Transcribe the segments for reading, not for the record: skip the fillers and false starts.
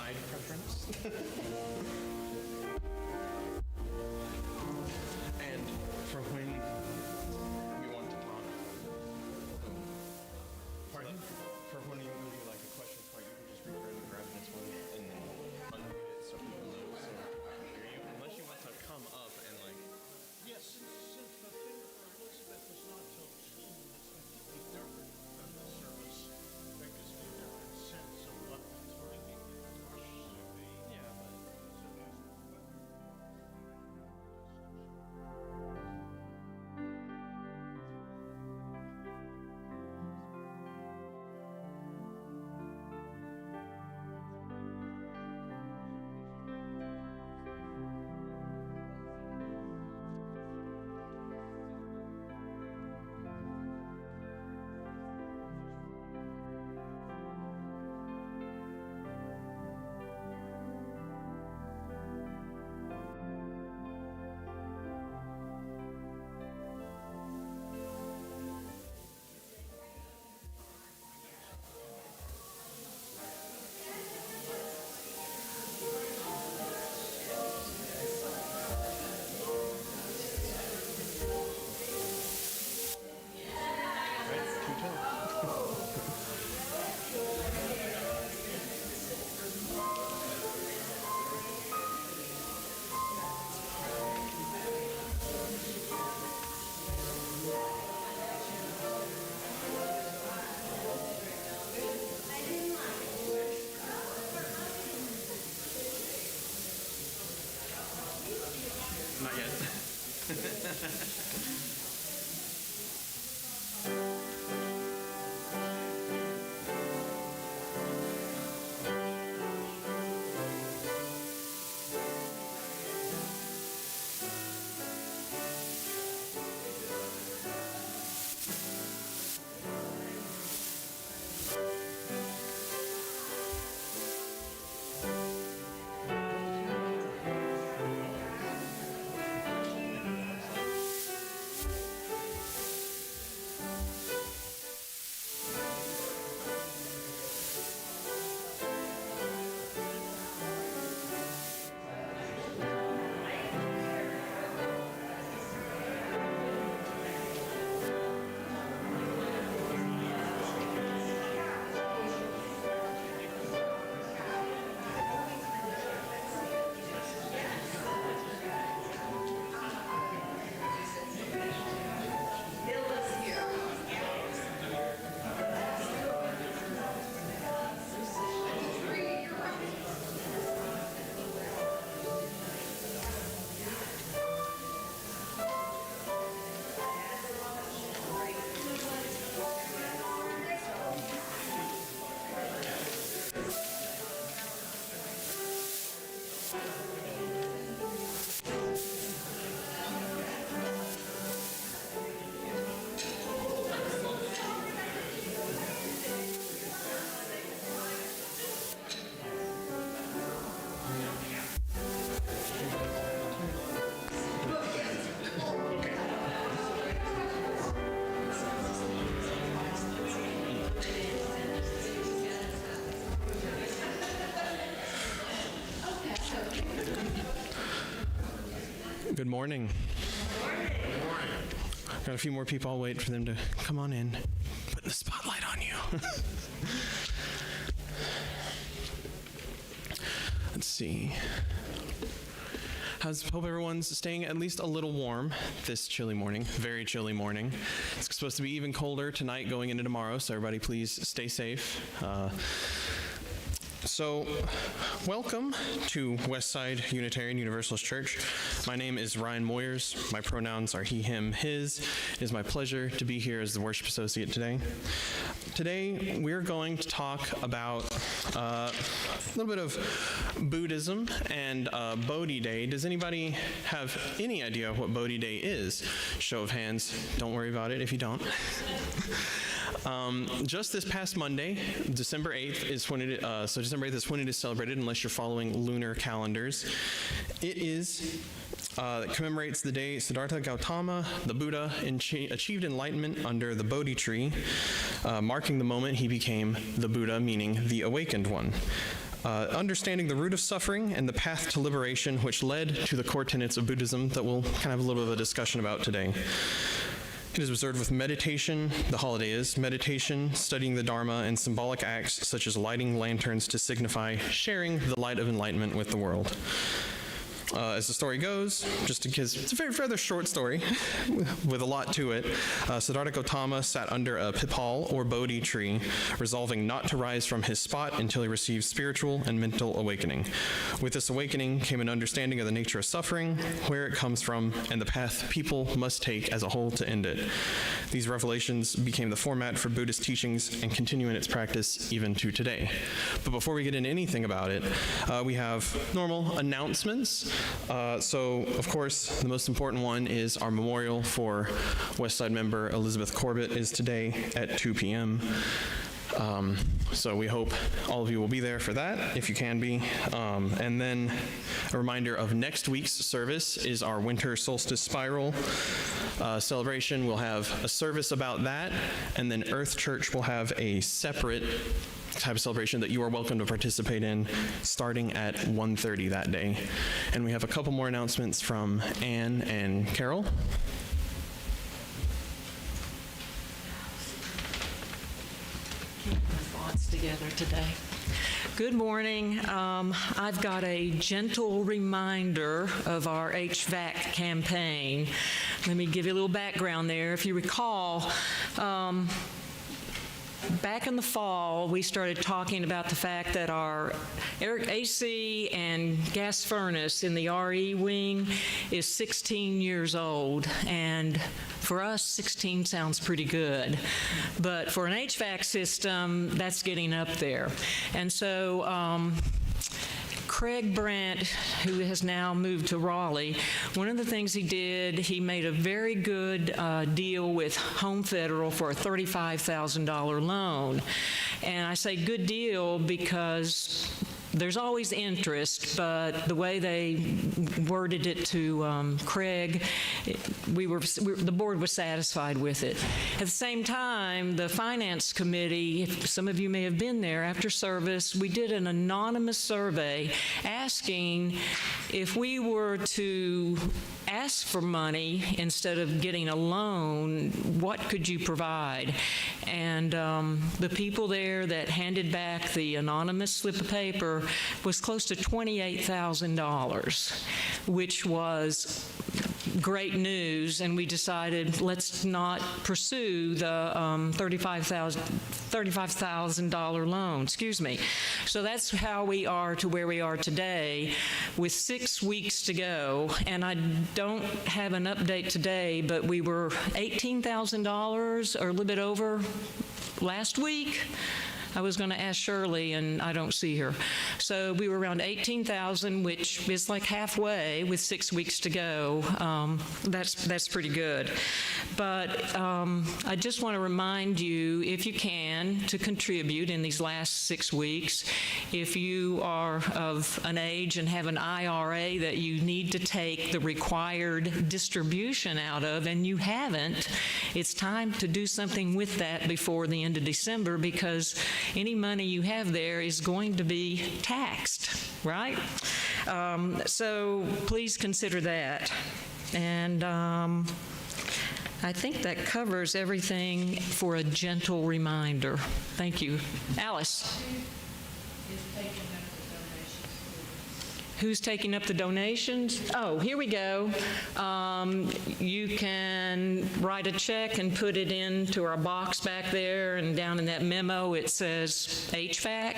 side preference. And for when we want to talk, pardon? For when you do like a question part, you can just reach right and grab this one and then unmute it so people know. So unless you want to come up and like. Yes, since the thing for Elizabeth was not till 2, it's completely different than the service. That gives me a different sense of what the timing should be. Yeah, but. Not yet. Good morning. Got a few more people. I'll wait for them to come on in. Putting the spotlight on you. Let's see. Hope everyone's staying at least a little warm this chilly morning. Very chilly morning. It's supposed to be even colder tonight going into tomorrow, so everybody please stay safe. So, welcome to Westside Unitarian Universalist Church. My name is Ryan Moyers. My pronouns are he, him, his. It is my pleasure to be here as the worship associate today. Today, we're going to talk about a little bit of Buddhism and Bodhi Day. Does anybody have any idea what Bodhi Day is? Show of hands. Don't worry about it if you don't. Just this past Monday, December 8th is when it is celebrated, unless you're following lunar calendars. It commemorates the day Siddartha Gautama, the Buddha, achieved enlightenment under the Bodhi tree, marking the moment he became the Buddha, meaning the awakened one. understanding the root of suffering and the path to liberation, which led to the core tenets of Buddhism that we'll kind of have a little bit of a discussion about today. It is observed with meditation, the holiday is, meditation, studying the Dharma, and symbolic acts such as lighting lanterns to signify sharing the light of enlightenment with the world. As the story goes, just in case, it's a very rather short story with a lot to it. Siddartha Gautama sat under a pipal or Bodhi tree, resolving not to rise from his spot until he received spiritual and mental awakening. With this awakening came an understanding of the nature of suffering, where it comes from, and the path people must take as a whole to end it. These revelations became the format for Buddhist teachings and continue in its practice even to today. But before we get into anything about it, we have normal announcements. So, of course, the most important one is our memorial for Westside member Elizabeth Corbett is today at 2 p.m. So we hope all of you will be there for that, if you can be. And then a reminder of next week's service is our winter solstice spiral celebration. We'll have a service about that, and then Earth Church will have a separate type of celebration that you are welcome to participate in starting at 1:30 that day. And we have a couple more announcements from Anne and Carol. Keep my thoughts together today. Good morning. I've got a gentle reminder of our HVAC campaign. Let me give you a little background there. If you recall, back in the fall, we started talking about the fact that our AC and gas furnace in the RE wing is 16 years old, and for us, 16 sounds pretty good. But for an HVAC system, that's getting up there. And so Craig Brandt, who has now moved to Raleigh, one of the things he did, he made a very good deal with Home Federal for a $35,000 loan. And I say good deal because there's always interest, but the way they worded it to Craig, the board was satisfied with it. At the same time, the finance committee, some of you may have been there, after service, we did an anonymous survey asking if we were to ask for money instead of getting a loan, what could you provide? And the people there that handed back the anonymous slip of paper was close to $28,000, which was great news, and we decided let's not pursue the $35,000 loan. Excuse me. So that's how we are to where we are today, with 6 weeks to go. And I don't have an update today, but we were $18,000 or a little bit over last week. I was going to ask Shirley, and I don't see her. So we were around 18,000, which is like halfway with 6 weeks to go. That's pretty good. But I just want to remind you, if you can, to contribute in these last 6 weeks. If you are of an age and have an IRA that you need to take the required distribution out of, and you haven't, it's time to do something with that before the end of December, because any money you have there is going to be taxed, right? So please consider that. And I think that covers everything for a gentle reminder. Thank you. Alice? Who's taking up the donations? Oh, here we go. You can write a check and put it into our box back there, and down in that memo it says HVAC.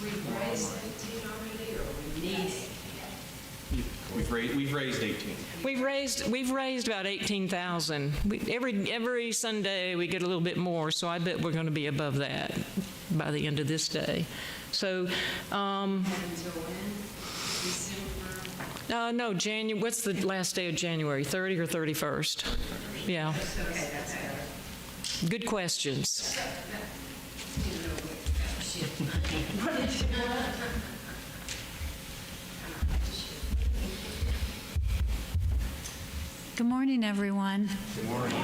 We've raised 18 already, or we need? We've raised 18. We've raised about 18,000. Every Sunday we get a little bit more, so I bet we're going to be above that by the end of this day. So. Until when? No, January. What's the last day of January? 30 or 31st? Yeah. Okay, that's better. Good questions. Good morning, everyone. Good morning.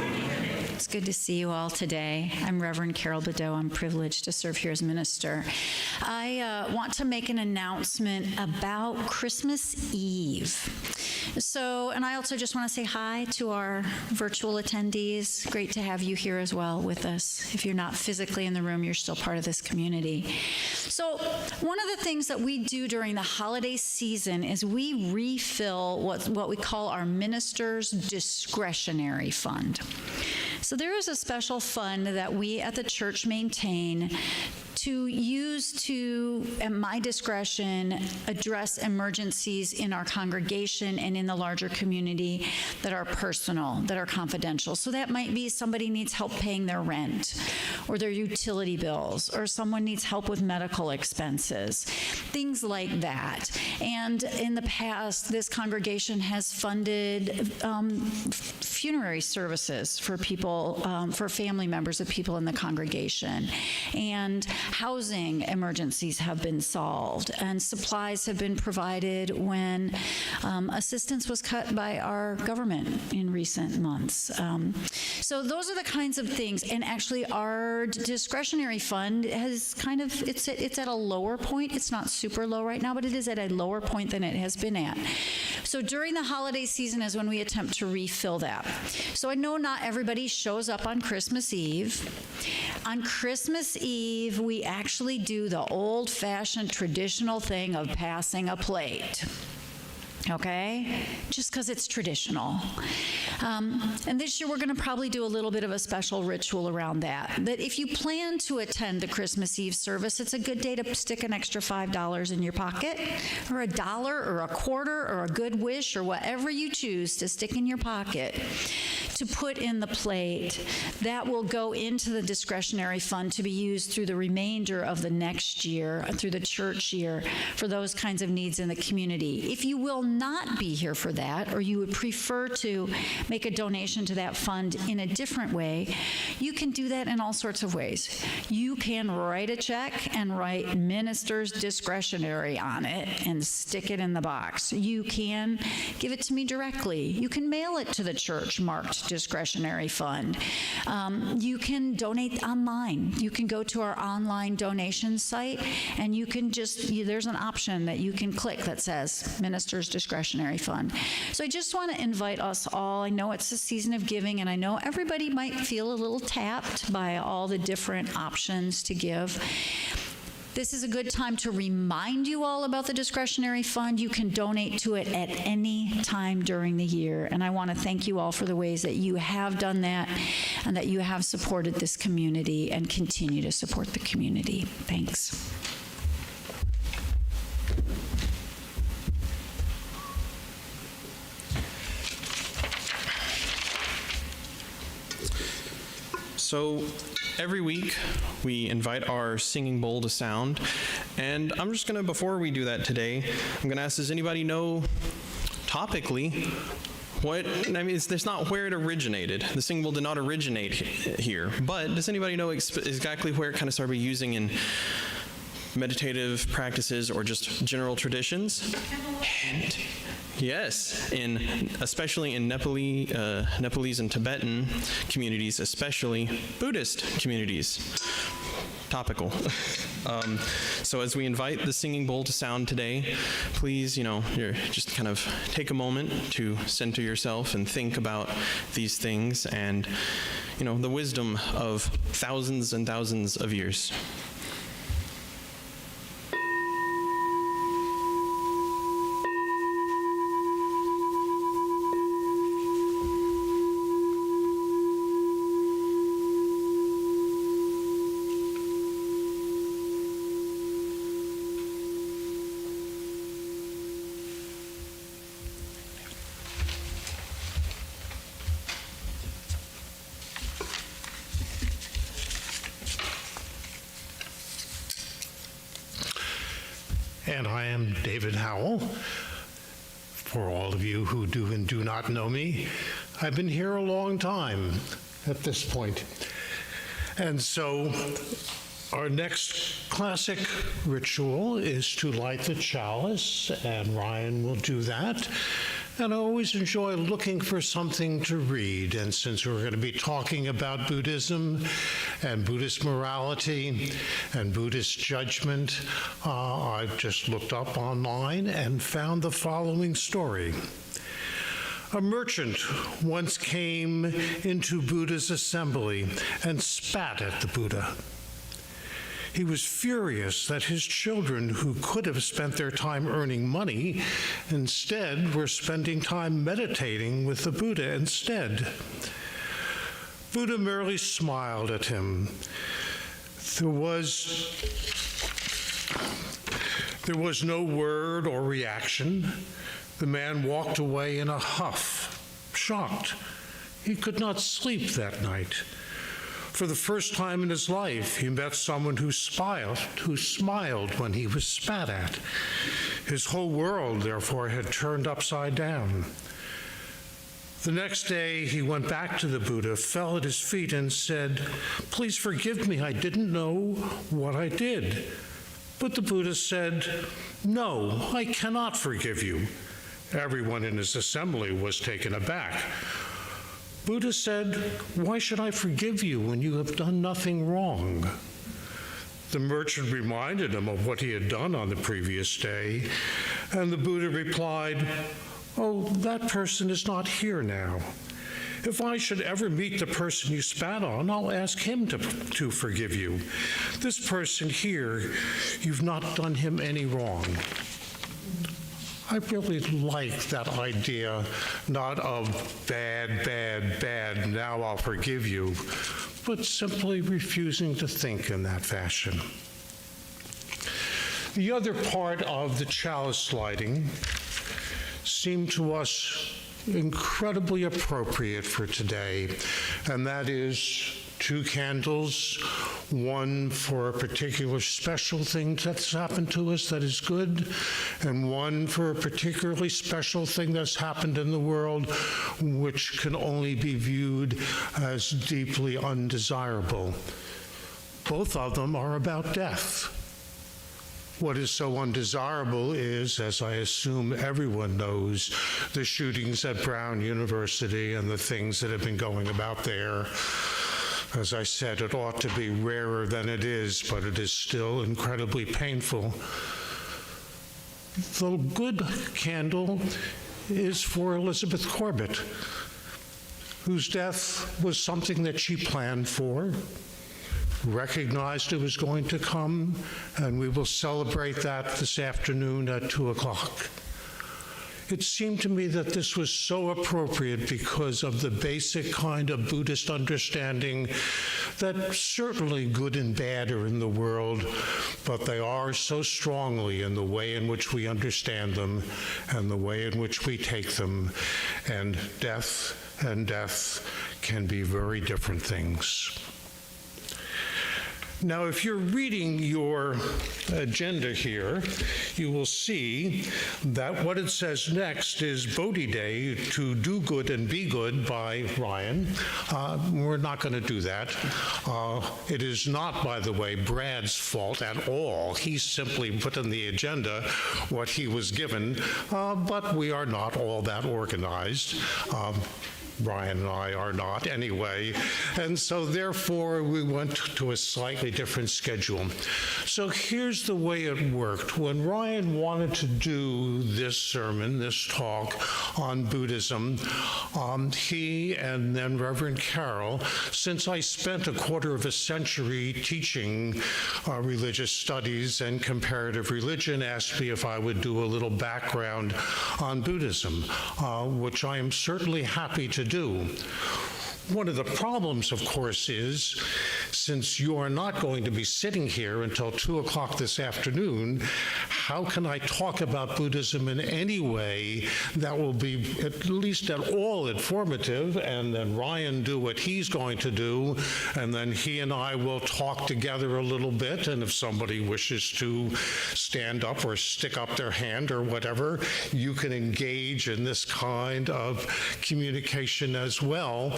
It's good to see you all today. I'm Reverend Carol Bedeau. I'm privileged to serve here as minister. I want to make an announcement about Christmas Eve. And I also just want to say hi to our virtual attendees. Great to have you here as well with us. If you're not physically in the room, you're still part of this community. So one of the things that we do during the holiday season is we refill what we call our minister's discretionary fund. So there is a special fund that we at the church maintain to use to, at my discretion, address emergencies in our congregation and in the larger community that are personal, that are confidential. So that might be somebody needs help paying their rent or their utility bills, or someone needs help with medical expenses, things like that. And in the past, this congregation has funded funerary services for people, for family members of people in the congregation. And housing emergencies have been solved, and supplies have been provided when assistance was cut by our government in recent months. So those are the kinds of things. And actually, our discretionary fund has kind of, it's at a lower point. It's not super low right now, but it is at a lower point than it has been at. So during the holiday season is when we attempt to refill that. So I know not everybody shows up on Christmas Eve. On Christmas Eve, we actually do the old-fashioned traditional thing of passing a plate. Okay? Just because it's traditional. And this year we're going to probably do a little bit of a special ritual around that. That if you plan to attend the Christmas Eve service, it's a good day to stick an extra $5 in your pocket, or $1 or a quarter or a good wish or whatever you choose to stick in your pocket to put in the plate. That will go into the discretionary fund to be used through the remainder of the next year, through the church year, for those kinds of needs in the community. If you will not be here for that, or you would prefer to make a donation to that fund in a different way, you can do that in all sorts of ways. You can write a check and write minister's discretionary on it and stick it in the box. You can give it to me directly. You can mail it to the church marked discretionary fund. You can donate online. You can go to our online donation site, and you can there's an option that you can click that says minister's discretionary fund. So I just want to invite us all. I know it's a season of giving, and I know everybody might feel a little tapped by all the different options to give. This is a good time to remind you all about the discretionary fund. You can donate to it at any time during the year. And I want to thank you all for the ways that you have done that and that you have supported this community and continue to support the community. Thanks. So every week we invite our singing bowl to sound, and I'm just gonna, before we do that today, I'm gonna ask, does anybody know topically what, I mean, it's not where it originated. The singing bowl did not originate here, but does anybody know exactly where it kind of started using in meditative practices or just general traditions? And yes, especially in Nepalese and Tibetan communities, especially Buddhist communities. Topical. So as we invite the singing bowl to sound today, please, just kind of take a moment to center yourself and think about these things and, the wisdom of thousands and thousands of years. And I am David Howell. For all of you who do and do not know me, I've been here a long time at this point. And so our next classic ritual is to light the chalice, and Ryan will do that. and I always enjoy looking for something to read. And since we're going to be talking about Buddhism and Buddhist morality and Buddhist judgment, I've just looked up online and found the following story. A merchant once came into Buddha's assembly and spat at the Buddha. He was furious that his children, who could have spent their time earning money, instead were spending time meditating with the Buddha instead. Buddha merely smiled at him. There was no word or reaction. The man walked away in a huff, shocked. He could not sleep that night. For the first time in his life, he met someone who smiled when he was spat at. His whole world, therefore, had turned upside down. The next day, he went back to the Buddha, fell at his feet, and said, "Please forgive me, I didn't know what I did." But the Buddha said, "No, I cannot forgive you." Everyone in his assembly was taken aback. Buddha said, "Why should I forgive you when you have done nothing wrong?" The merchant reminded him of what he had done on the previous day, and the Buddha replied, "Oh, that person is not here now. If I should ever meet the person you spat on, I'll ask him to forgive you. This person here, you've not done him any wrong." I really like that idea, not of bad, bad, bad, now I'll forgive you, but simply refusing to think in that fashion. The other part of the chalice lighting seemed to us incredibly appropriate for today, and that is 2 candles, one for a particular special thing that's happened to us that is good, and one for a particularly special thing that's happened in the world which can only be viewed as deeply undesirable. Both of them are about death. What is so undesirable is, as I assume everyone knows, the shootings at Brown University and the things that have been going about there. As I said, it ought to be rarer than it is, but it is still incredibly painful. The good candle is for Elizabeth Corbett, whose death was something that she planned for, recognized it was going to come, and we will celebrate that this afternoon at 2 o'clock. It seemed to me that this was so appropriate because of the basic kind of Buddhist understanding that certainly good and bad are in the world, but they are so strongly in the way in which we understand them and the way in which we take them, and death can be very different things. Now, if you're reading your agenda here, you will see that what it says next is Bodhi Day, to do good and be good by Ryan. We're not going to do that. It is not, by the way, Brad's fault at all. He simply put in the agenda what he was given, but we are not all that organized. Brian and I are not anyway, and so therefore we went to a slightly different schedule. So here's the way it worked. When Ryan wanted to do this sermon, this talk on Buddhism, he and then Reverend Carol, since I spent a quarter of a century teaching religious studies and comparative religion, asked me if I would do a little background on Buddhism, which I am certainly happy to do. One of the problems, of course, is since you are not going to be sitting here until 2 o'clock this afternoon, how can I talk about Buddhism in any way that will be at least at all informative, and then Ryan do what he's going to do, and then he and I will talk together a little bit, and if somebody wishes to stand up or stick up their hand or whatever, you can engage in this kind of communication as well.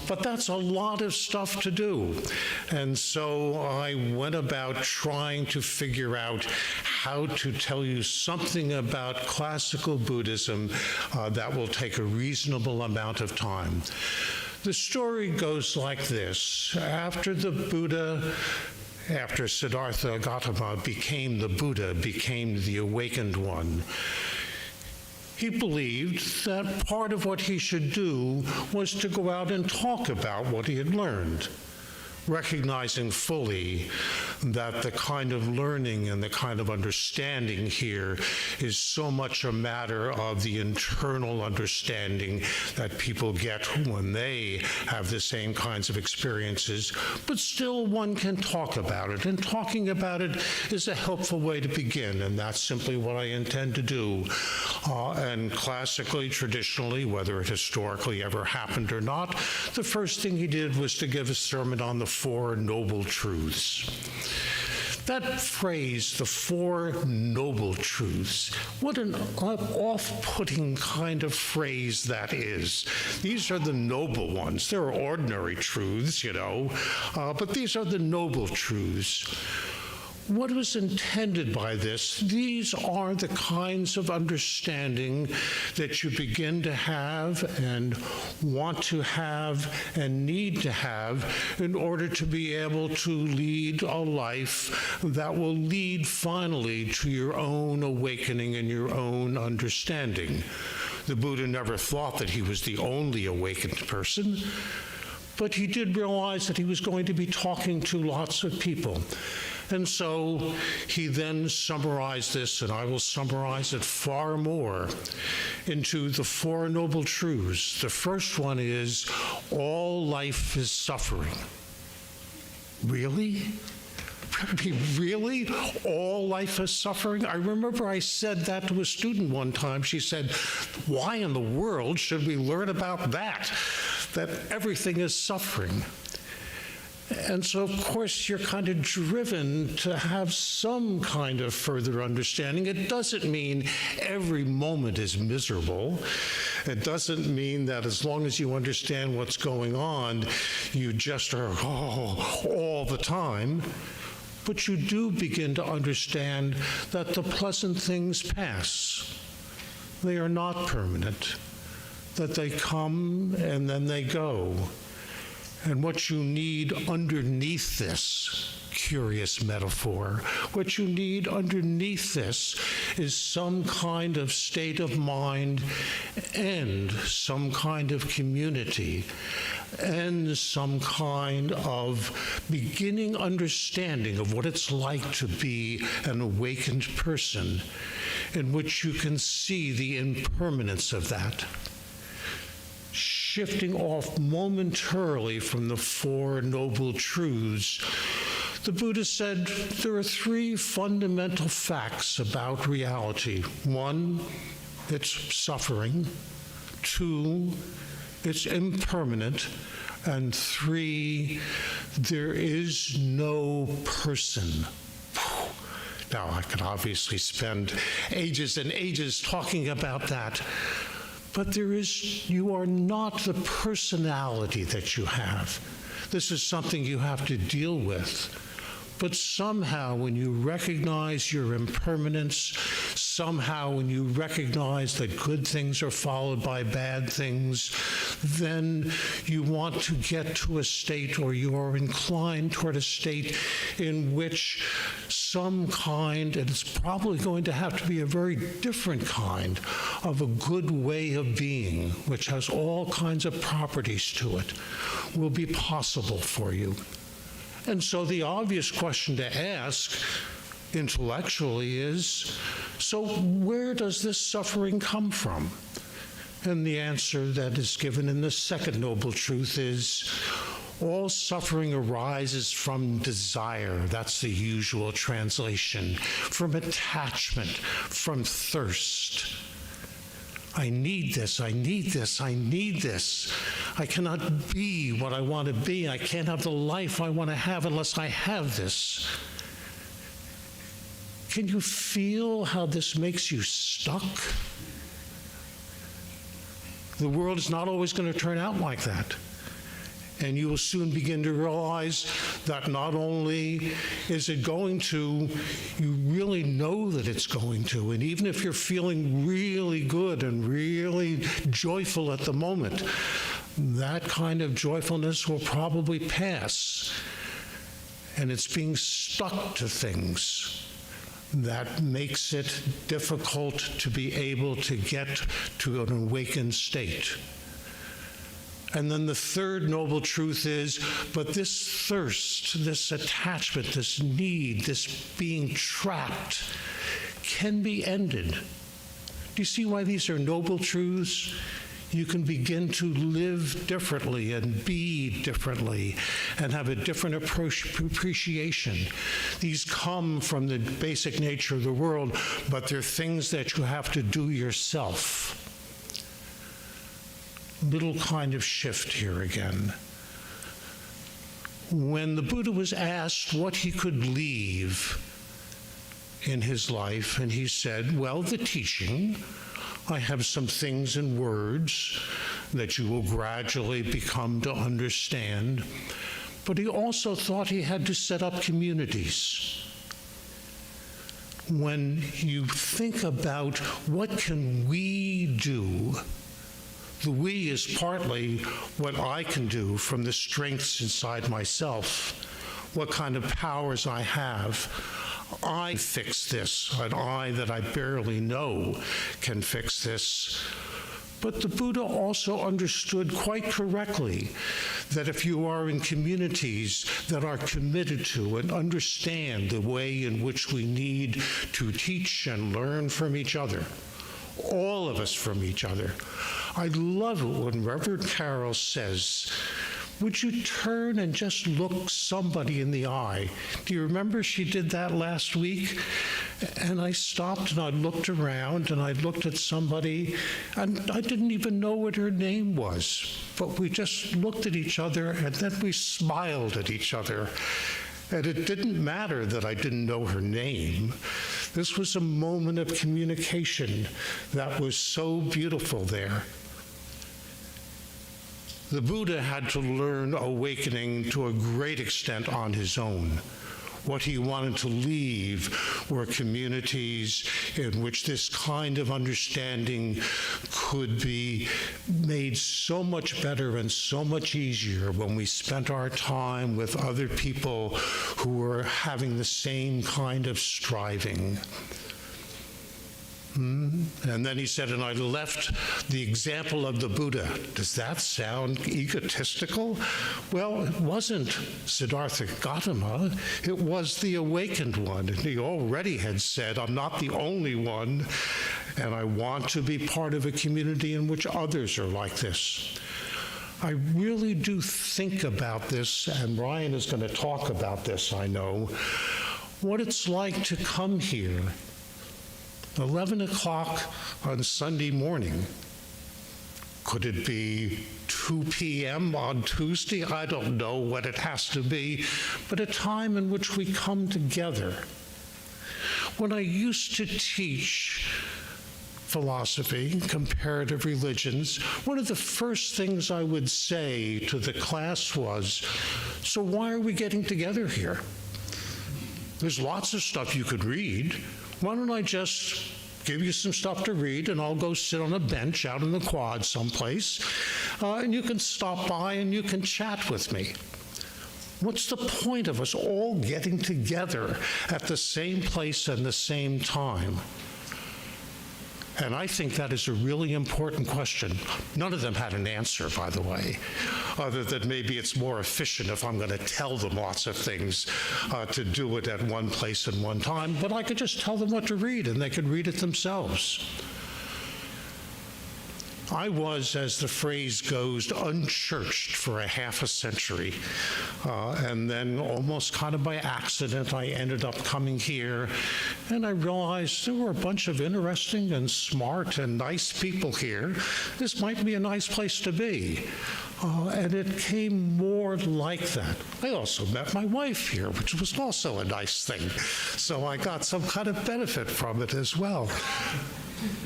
But that's a lot of stuff to do. do. And so I went about trying to figure out how to tell you something about classical Buddhism that will take a reasonable amount of time. The story goes like this. After Siddartha Gautama became the Buddha, became the awakened one, he believed that part of what he should do was to go out and talk about what he had learned, recognizing fully that the kind of learning and the kind of understanding here is so much a matter of the internal understanding that people get when they have the same kinds of experiences, but still one can talk about it, and talking about it is a helpful way to begin, and that's simply what I intend to do. And classically, traditionally, whether it historically ever happened or not, the first thing he did was to give a sermon on the Four Noble Truths. That phrase, the Four Noble Truths, what an off-putting kind of phrase that is. These are the noble ones. There are ordinary truths, but these are the noble truths. What was intended by this? These are the kinds of understanding that you begin to have and want to have and need to have in order to be able to lead a life that will lead finally to your own awakening and your own understanding. The Buddha never thought that he was the only awakened person, but he did realize that he was going to be talking to lots of people. And so he then summarized this, and I will summarize it far more, into the Four Noble Truths. The first one is, all life is suffering. Really? Really? All life is suffering? I remember I said that to a student one time. She said, why in the world should we learn about that everything is suffering? And so, of course, you're kind of driven to have some kind of further understanding. It doesn't mean every moment is miserable. It doesn't mean that as long as you understand what's going on, you just are all the time. But you do begin to understand that the pleasant things pass. They are not permanent, that they come and then they go. And what you need underneath this curious metaphor, what you need underneath this is some kind of state of mind and some kind of community and some kind of beginning understanding of what it's like to be an awakened person, in which you can see the impermanence of that. Shifting off momentarily from the Four Noble Truths, the Buddha said there are three fundamental facts about reality. One, it's suffering. Two, it's impermanent. And three, there is no person. Now, I could obviously spend ages and ages talking about that. But you are not the personality that you have. This is something you have to deal with. But somehow, when you recognize your impermanence, somehow when you recognize that good things are followed by bad things, then you want to get to a state, or you are inclined toward a state in which some kind, and it's probably going to have to be a very different kind of a good way of being, which has all kinds of properties to it, will be possible for you. And so the obvious question to ask intellectually is, so where does this suffering come from? And the answer that is given in the second noble truth is, all suffering arises from desire. That's the usual translation. From attachment, from thirst. I need this, I need this, I need this. I cannot be what I want to be. I can't have the life I want to have unless I have this. Can you feel how this makes you stuck? The world is not always going to turn out like that. And you will soon begin to realize that not only is it going to, you really know that it's going to. And even if you're feeling really good and really joyful at the moment, that kind of joyfulness will probably pass. And it's being stuck to things that makes it difficult to be able to get to an awakened state. And then the third noble truth is, but this thirst, this attachment, this need, this being trapped can be ended. Do you see why these are noble truths? You can begin to live differently and be differently and have a different appreciation. These come from the basic nature of the world, but they're things that you have to do yourself. Little kind of shift here again. When the Buddha was asked what he could leave in his life, and he said, well, the teaching. I have some things in words that you will gradually become to understand. But he also thought he had to set up communities. When you think about what can we do, the we is partly what I can do from the strengths inside myself, what kind of powers I have. I fix this, and I that I barely know can fix this. But the Buddha also understood quite correctly that if you are in communities that are committed to and understand the way in which we need to teach and learn from each other, all of us from each other. I love it when Reverend Carol says, would you turn and just look somebody in the eye? Do you remember she did that last week? And I stopped and I looked around and I looked at somebody and I didn't even know what her name was. But we just looked at each other and then we smiled at each other. And it didn't matter that I didn't know her name. This was a moment of communication that was so beautiful there. The Buddha had to learn awakening to a great extent on his own. What he wanted to leave were communities in which this kind of understanding could be made so much better and so much easier when we spent our time with other people who were having the same kind of striving. And then he said, and I left the example of the Buddha. Does that sound egotistical? Well, it wasn't Siddartha Gautama. It was the awakened one. And he already had said, I'm not the only one, and I want to be part of a community in which others are like this. I really do think about this, and Ryan is going to talk about this, I know, what it's like to come here 11 o'clock on Sunday morning. Could it be 2 p.m. on Tuesday? I don't know what it has to be, but a time in which we come together. When I used to teach philosophy, comparative religions, one of the first things I would say to the class was, so why are we getting together here? There's lots of stuff you could read. Why don't I just give you some stuff to read and I'll go sit on a bench out in the quad someplace and you can stop by and you can chat with me. What's the point of us all getting together at the same place and the same time? And I think that is a really important question. None of them had an answer, by the way, other than maybe it's more efficient if I'm going to tell them lots of things to do it at one place and one time, but I could just tell them what to read and they could read it themselves. I was, as the phrase goes, unchurched for a half a century. And then almost kind of by accident, I ended up coming here. And I realized there were a bunch of interesting and smart and nice people here. This might be a nice place to be. And it came more like that. I also met my wife here, which was also a nice thing. So I got some kind of benefit from it as well.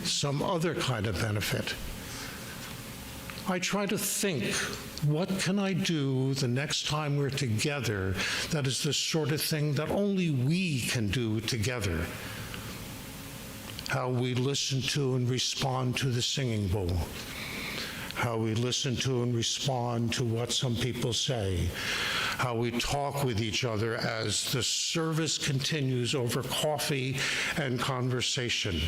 Some other kind of benefit. I try to think, what can I do the next time we're together that is the sort of thing that only we can do together? How we listen to and respond to the singing bowl. How we listen to and respond to what some people say. How we talk with each other as the service continues over coffee and conversation.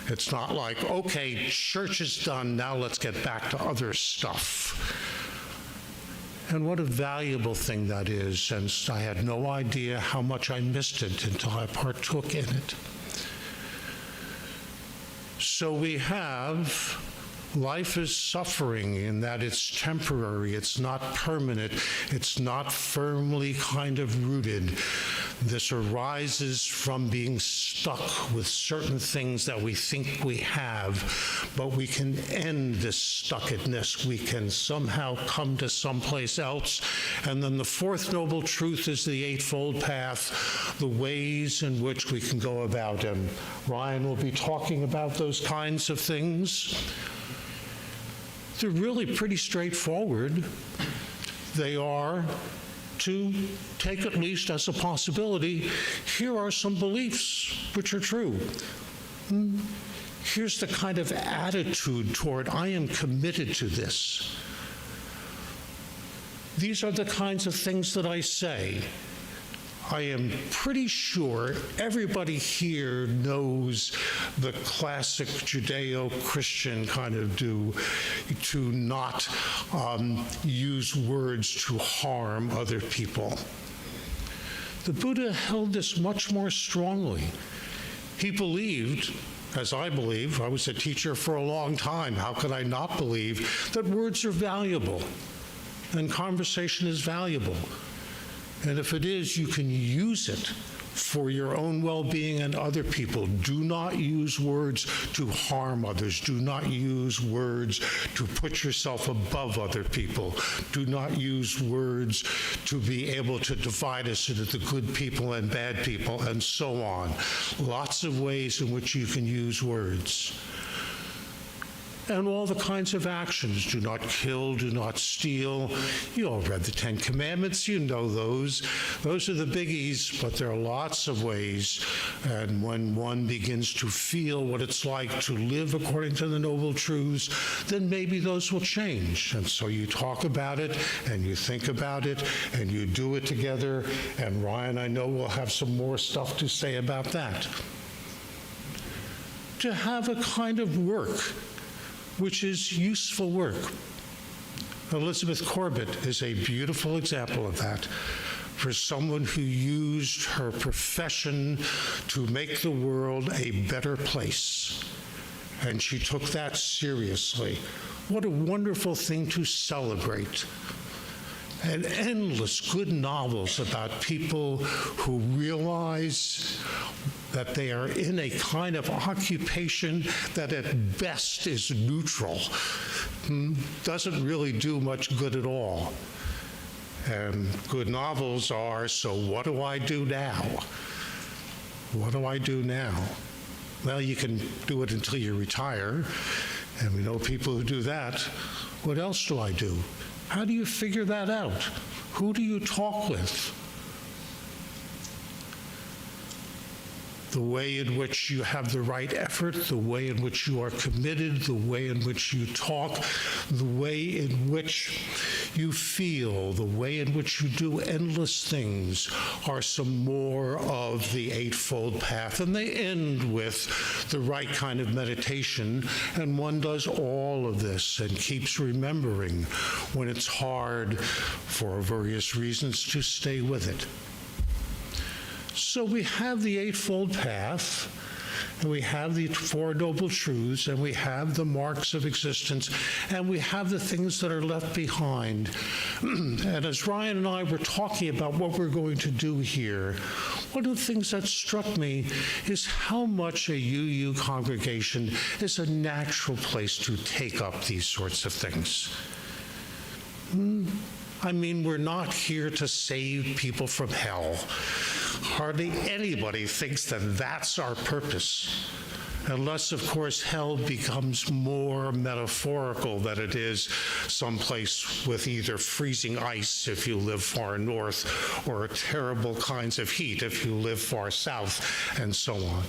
It's not like, okay, church is done, now let's get back to other stuff. And what a valuable thing that is, and I had no idea how much I missed it until I partook in it. So we have, life is suffering in that it's temporary, it's not permanent, it's not firmly kind of rooted. This arises from being stuck with certain things that we think we have, but we can end this stuckedness. We can somehow come to someplace else. And then the fourth noble truth is the Eightfold Path, the ways in which we can go about. And Ryan will be talking about those kinds of things. They're really pretty straightforward. They are, to take at least as a possibility, here are some beliefs which are true. Here's the kind of attitude toward, I am committed to this. These are the kinds of things that I say. I am pretty sure everybody here knows the classic Judeo-Christian kind of to not use words to harm other people. The Buddha held this much more strongly. He believed, as I believe, I was a teacher for a long time, how could I not believe that words are valuable and conversation is valuable? And if it is, you can use it for your own well-being and other people. Do not use words to harm others. Do not use words to put yourself above other people. Do not use words to be able to divide us into the good people and bad people, and so on. Lots of ways in which you can use words. And all the kinds of actions. Do not kill, do not steal. You all read the Ten Commandments, you know those. Those are the biggies, but there are lots of ways. And when one begins to feel what it's like to live according to the Noble Truths, then maybe those will change. And so you talk about it, and you think about it, and you do it together. And Ryan, I know, will have some more stuff to say about that. To have a kind of work which is useful work. Elizabeth Corbett is a beautiful example of that, for someone who used her profession to make the world a better place. And she took that seriously. What a wonderful thing to celebrate. And endless good novels about people who realize that they are in a kind of occupation that at best is neutral, doesn't really do much good at all. And good novels are, so what do I do now? What do I do now? Well, you can do it until you retire, and we know people who do that. What else do I do? How do you figure that out? Who do you talk with? The way in which you have the right effort, the way in which you are committed, the way in which you talk, the way in which you feel, the way in which you do endless things are some more of the Eightfold Path. And they end with the right kind of meditation, and one does all of this and keeps remembering when it's hard for various reasons to stay with it. So we have the Eightfold Path, and we have the Four Noble Truths, and we have the marks of existence, and we have the things that are left behind. And as Ryan and I were talking about what we're going to do here, one of the things that struck me is how much a UU congregation is a natural place to take up these sorts of things. I mean, we're not here to save people from hell. Hardly anybody thinks that that's our purpose. Unless, of course, hell becomes more metaphorical than it is someplace with either freezing ice if you live far north or terrible kinds of heat if you live far south, and so on.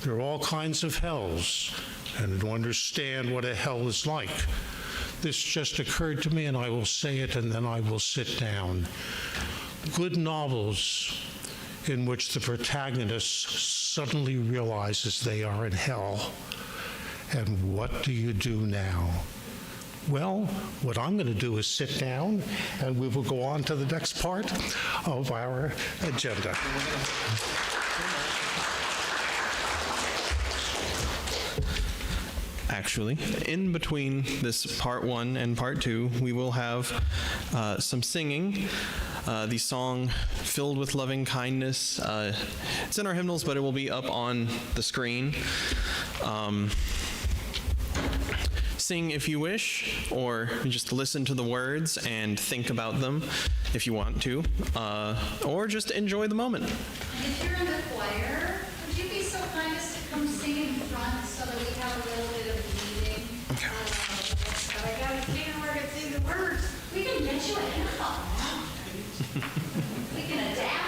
There are all kinds of hells, and to understand what a hell is like. This just occurred to me, and I will say it, and then I will sit down. Good novels in which the protagonist suddenly realizes they are in hell. And what do you do now? Well, what I'm going to do is sit down, and we will go on to the next part of our agenda. Actually, in between this part 1 and part 2, we will have some singing. The song Filled with Loving Kindness. It's in our hymnals, but it will be up on the screen. Sing if you wish, or just listen to the words and think about them if you want to, or just enjoy the moment. If you're in the choir, would you be so kind as to come sing in front so that we have a little bit of leading? Okay. But I gotta figure where to sing the words. We can get you a hymnal. We can adapt.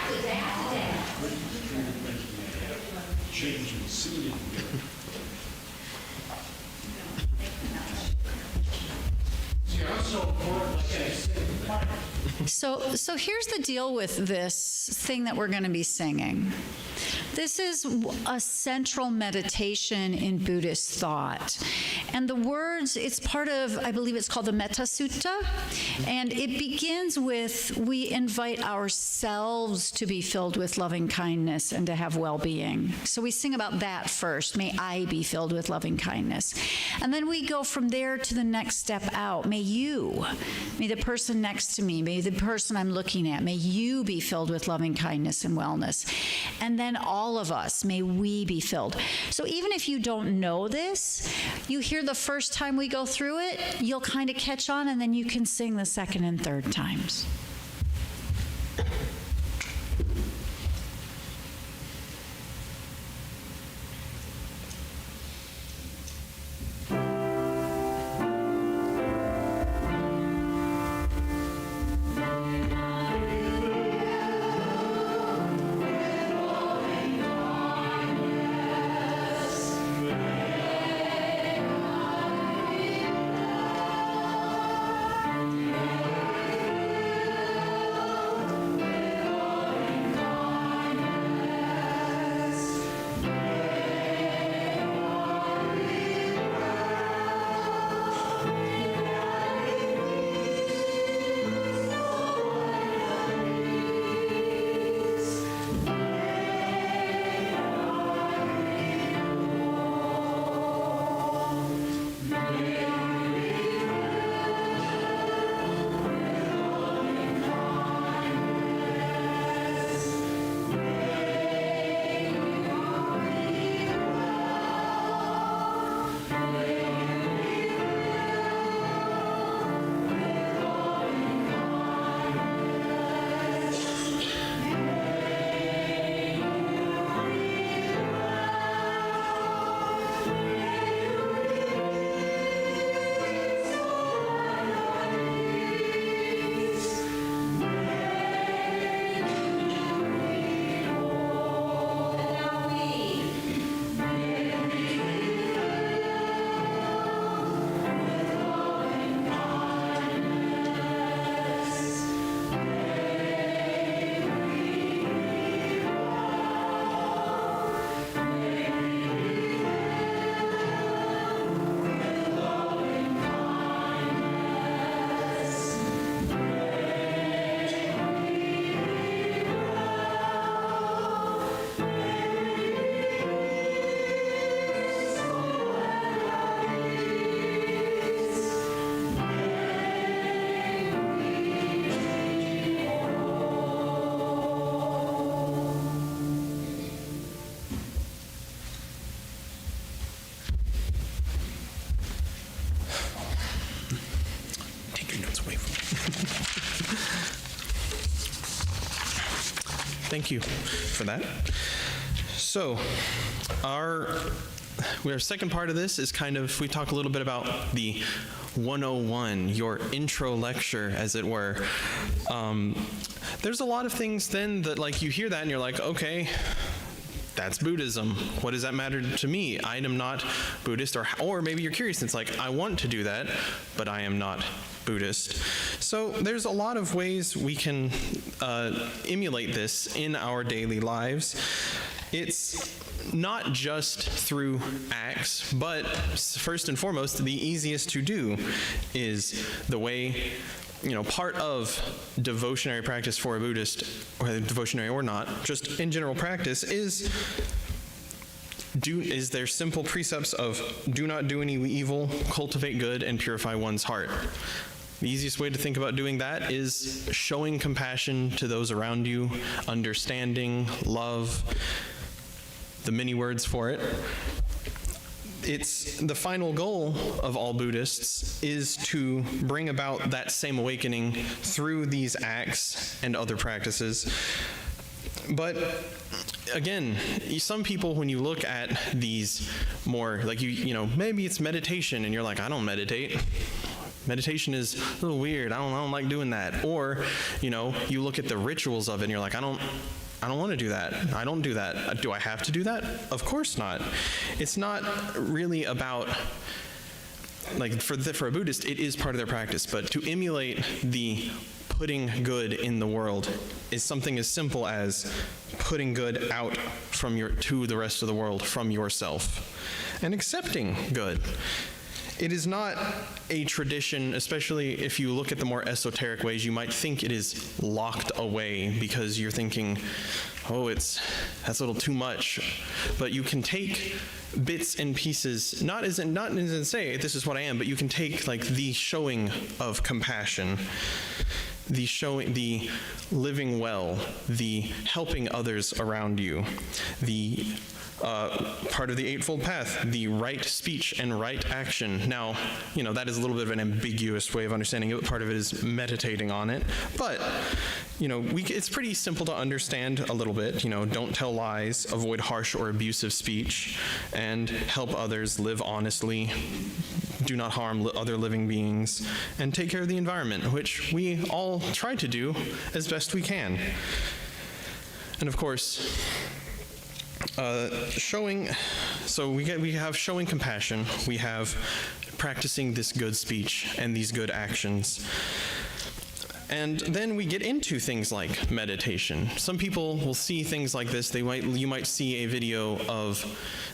So here's the deal with this thing that we're going to be singing. This is a central meditation in Buddhist thought. And the words, it's part of, I believe it's called the Metta Sutta. And it begins with, we invite ourselves to be filled with loving kindness and to have well-being. So we sing about that first. May I be filled with loving kindness. And then we go from there to the next step out. May the person next to me, may the person I'm looking at, may you be filled with loving kindness and wellness. And then all of us, may we be filled. So even if you don't know this, you hear the first time we go through it, you'll kind of catch on, and then you can sing the second and third times. Thank you for that. So, our our second part of this is we talk a little bit about the 101, your intro lecture, as it were. There's a lot of things then that you hear that and you're like, okay, that's Buddhism. What does that matter to me? I am not Buddhist. Or maybe you're curious, it's like, I want to do that, but I am not Buddhist. So there's a lot of ways we can emulate this in our daily lives. It's not just through acts, but first and foremost, the easiest to do is the way, part of devotionary practice for a Buddhist, or devotionary or not, just in general practice, is their simple precepts of do not do any evil, cultivate good, and purify one's heart. The easiest way to think about doing that is showing compassion to those around you, understanding, love, the many words for it. It's the final goal of all Buddhists is to bring about that same awakening through these acts and other practices. But again, some people, when you look at these more, maybe it's meditation and you're like, I don't meditate. Meditation is a little weird. I don't like doing that. Or, you look at the rituals of it and you're like, I don't want to do that. I don't do that. Do I have to do that? Of course not. It's not really about, for a Buddhist, it is part of their practice, but to emulate the putting good in the world is something as simple as putting good out to the rest of the world from yourself and accepting good. It is not a tradition, especially if you look at the more esoteric ways, you might think it is locked away because you're thinking, that's a little too much. But you can take bits and pieces, not as in say, this is what I am, but you can take the showing of compassion, the living well, the helping others around you, the part of the Eightfold Path, the right speech and right action. Now, that is a little bit of an ambiguous way of understanding it. Part of it is meditating on it. But, it's pretty simple to understand a little bit. Don't tell lies, avoid harsh or abusive speech, and help others live honestly. Do not harm other living beings, and take care of the environment, which we all try to do as best we can. And of course, we have showing compassion, we have practicing this good speech and these good actions. And then we get into things like meditation. Some people will see things like this. You might see a video of,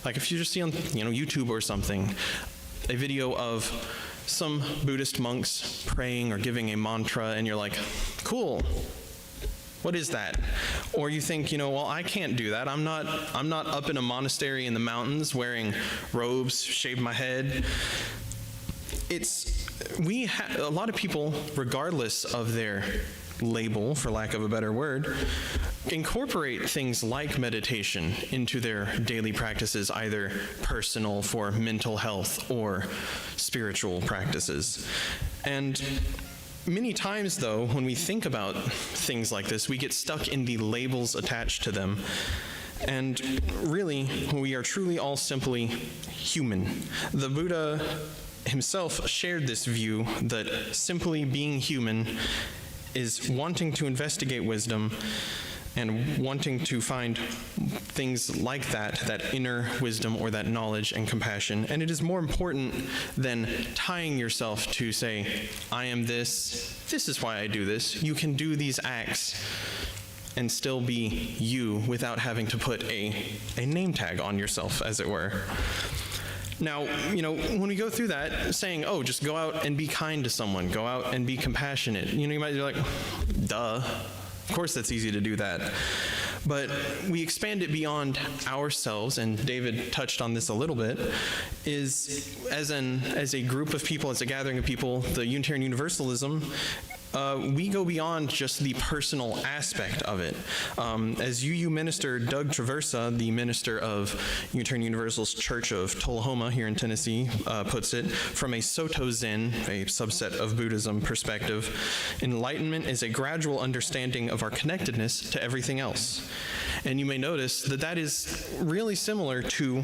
if you just see on YouTube or something, a video of some Buddhist monks praying or giving a mantra, and you're like, cool. What is that? Or you think, I can't do that. I'm not up in a monastery in the mountains wearing robes, shave my head. A lot of people, regardless of their label, for lack of a better word, incorporate things like meditation into their daily practices, either personal for mental health or spiritual practices. And many times, though, when we think about things like this, we get stuck in the labels attached to them. And really, we are truly all simply human. The Buddha himself shared this view that simply being human is wanting to investigate wisdom and wanting to find things like that inner wisdom or that knowledge and compassion. And it is more important than tying yourself to say, I am this is why I do this. You can do these acts and still be you without having to put a name tag on yourself, as it were. Now, when we go through that, saying, just go out and be kind to someone, go out and be compassionate, you might be like, duh. Of course that's easy to do that. But we expand it beyond ourselves, and David touched on this a little bit, is as a group of people, as a gathering of people, the Unitarian Universalism we go beyond just the personal aspect of it. As UU minister Doug Traversa, the minister of Unitarian Universalist Church of Tullahoma here in Tennessee, puts it, from a Soto Zen, a subset of Buddhism perspective, enlightenment is a gradual understanding of our connectedness to everything else. And you may notice that that is really similar to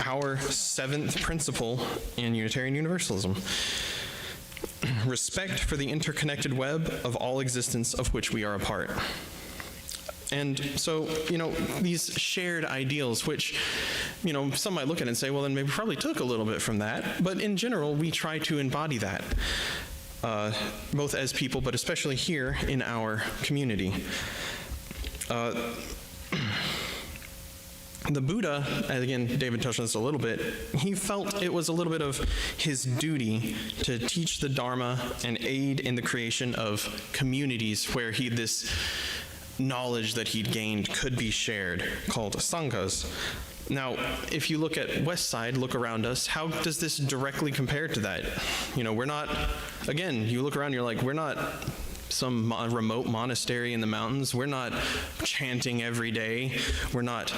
our seventh principle in Unitarian Universalism. Respect for the interconnected web of all existence of which we are a part. And so, these shared ideals, which, some might look at it and say, well, then maybe probably took a little bit from that. But in general, we try to embody that, both as people, but especially here in our community. The Buddha, and again, David touched on this a little bit, he felt it was a little bit of his duty to teach the Dharma and aid in the creation of communities where this knowledge that he'd gained could be shared, called sanghas. Now, if you look at Westside, look around us, how does this directly compare to that? We're not, again, you look around, you're like, we're not some remote monastery in the mountains. We're not chanting every day. We're not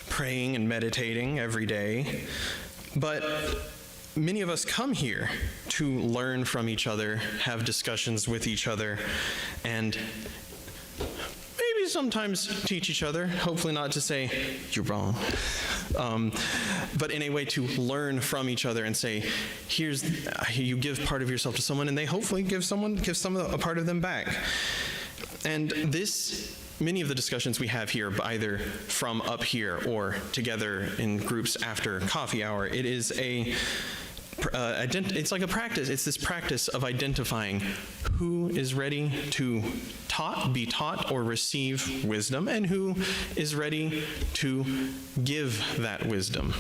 praying and meditating every day. But many of us come here to learn from each other, have discussions with each other, and maybe sometimes teach each other, hopefully not to say, you're wrong, but in a way to learn from each other and say, you give part of yourself to someone, and they hopefully give a part of them back. And many of the discussions we have here, either from up here or together in groups after coffee hour, it is it's like a practice. It's this practice of identifying who is ready to be taught or receive wisdom, and who is ready to give that wisdom.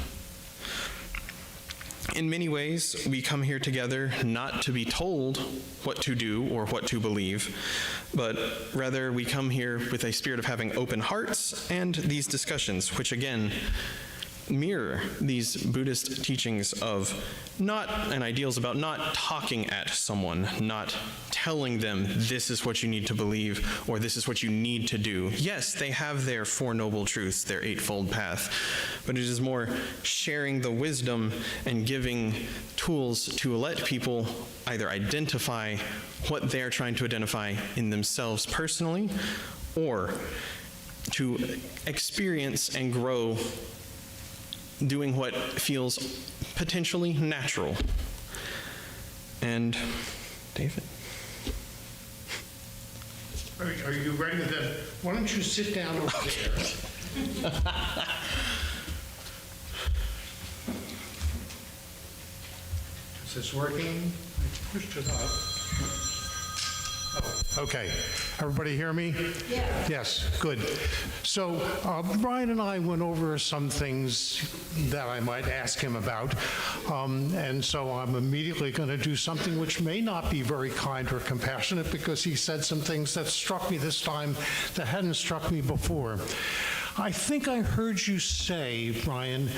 In many ways, we come here together not to be told what to do or what to believe, but rather we come here with a spirit of having open hearts and these discussions, which again mirror these Buddhist teachings of ideals about not talking at someone, not telling them this is what you need to believe or this is what you need to do. Yes, they have their Four Noble Truths, their Eightfold Path, but it is more sharing the wisdom and giving tools to let people either identify what they're trying to identify in themselves personally, or to experience and grow doing what feels potentially natural. And David? Are you ready then? Why don't you sit down over there? Is this working? I pushed it up. Oh, okay. Everybody hear me? Yeah. Yes, good. So Brian and I went over some things that I might ask him about, and so I'm immediately going to do something which may not be very kind or compassionate, because he said some things that struck me this time that hadn't struck me before. I think I heard you say, Brian,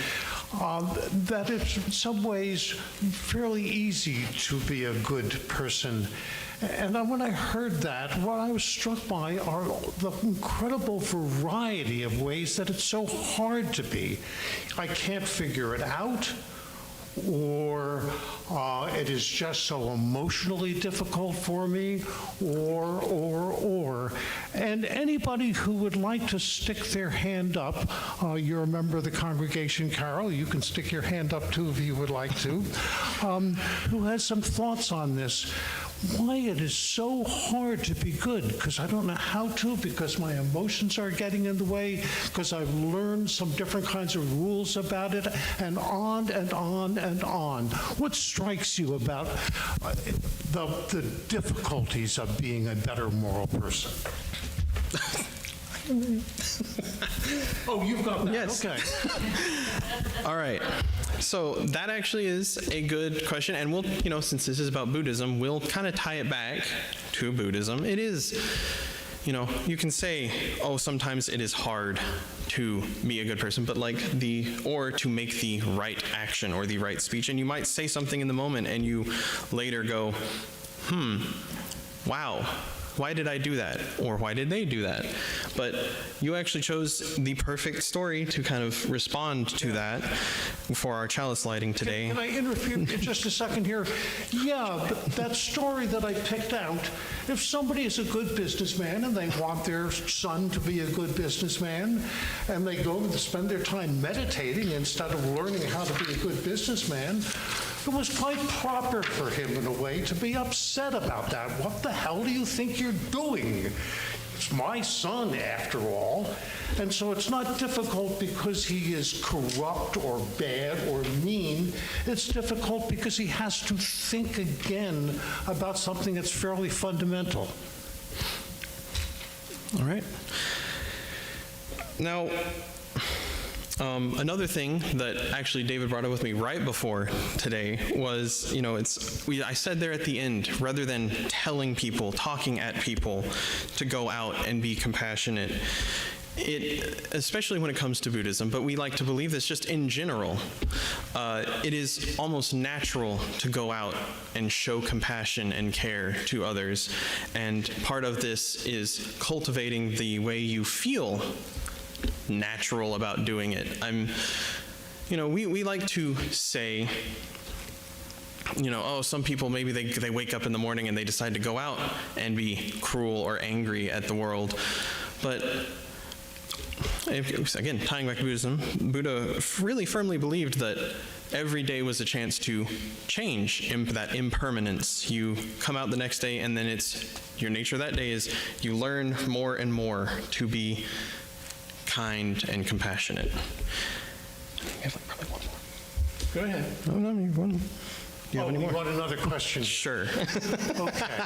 that it's in some ways fairly easy to be a good person. And when I heard that, what I was struck by are the incredible variety of ways that it's so hard to be. I can't figure it out, or it is just so emotionally difficult for me, or. And anybody who would like to stick their hand up, you're a member of the congregation, Carol, you can stick your hand up too if you would like to, who has some thoughts on this. Why it is so hard to be good, because I don't know how to, because my emotions are getting in the way, because I've learned some different kinds of rules about it, and on and on and on. What strikes you about the difficulties of being a better moral person? Oh, you've got that. Yes. Okay. All right. So that actually is a good question, and we'll, since this is about Buddhism, we'll kind of tie it back to Buddhism. It is, you can say, oh, sometimes it is hard to be a good person, but or to make the right action or the right speech, and you might say something in the moment, and you later go, wow, why did I do that? Or why did they do that? But you actually chose the perfect story to kind of respond to that for our chalice lighting today. Can I interfere just a second here? Yeah, but that story that I picked out, if somebody is a good businessman and they want their son to be a good businessman, and they go to spend their time meditating instead of learning how to be a good businessman, it was quite proper for him, in a way, to be upset about that. What the hell do you think you're doing? It's my son, after all. And so it's not difficult because he is corrupt or bad or mean. It's difficult because he has to think again about something that's fairly fundamental. All right. Now, another thing that actually David brought up with me right before today was, I said there at the end, rather than telling people, talking at people to go out and be compassionate, especially when it comes to Buddhism, but we like to believe this just in general, it is almost natural to go out and show compassion and care to others. And part of this is cultivating the way you feel natural about doing it. We like to say, some people, maybe they wake up in the morning and they decide to go out and be cruel or angry at the world. But again, tying back to Buddhism, Buddha really firmly believed that every day was a chance to change that impermanence. You come out the next day, and then it's your nature that day is you learn more and more to be kind and compassionate. We have probably one more. Go ahead. No, you want. Do you have any more? You want another question? Sure. Okay.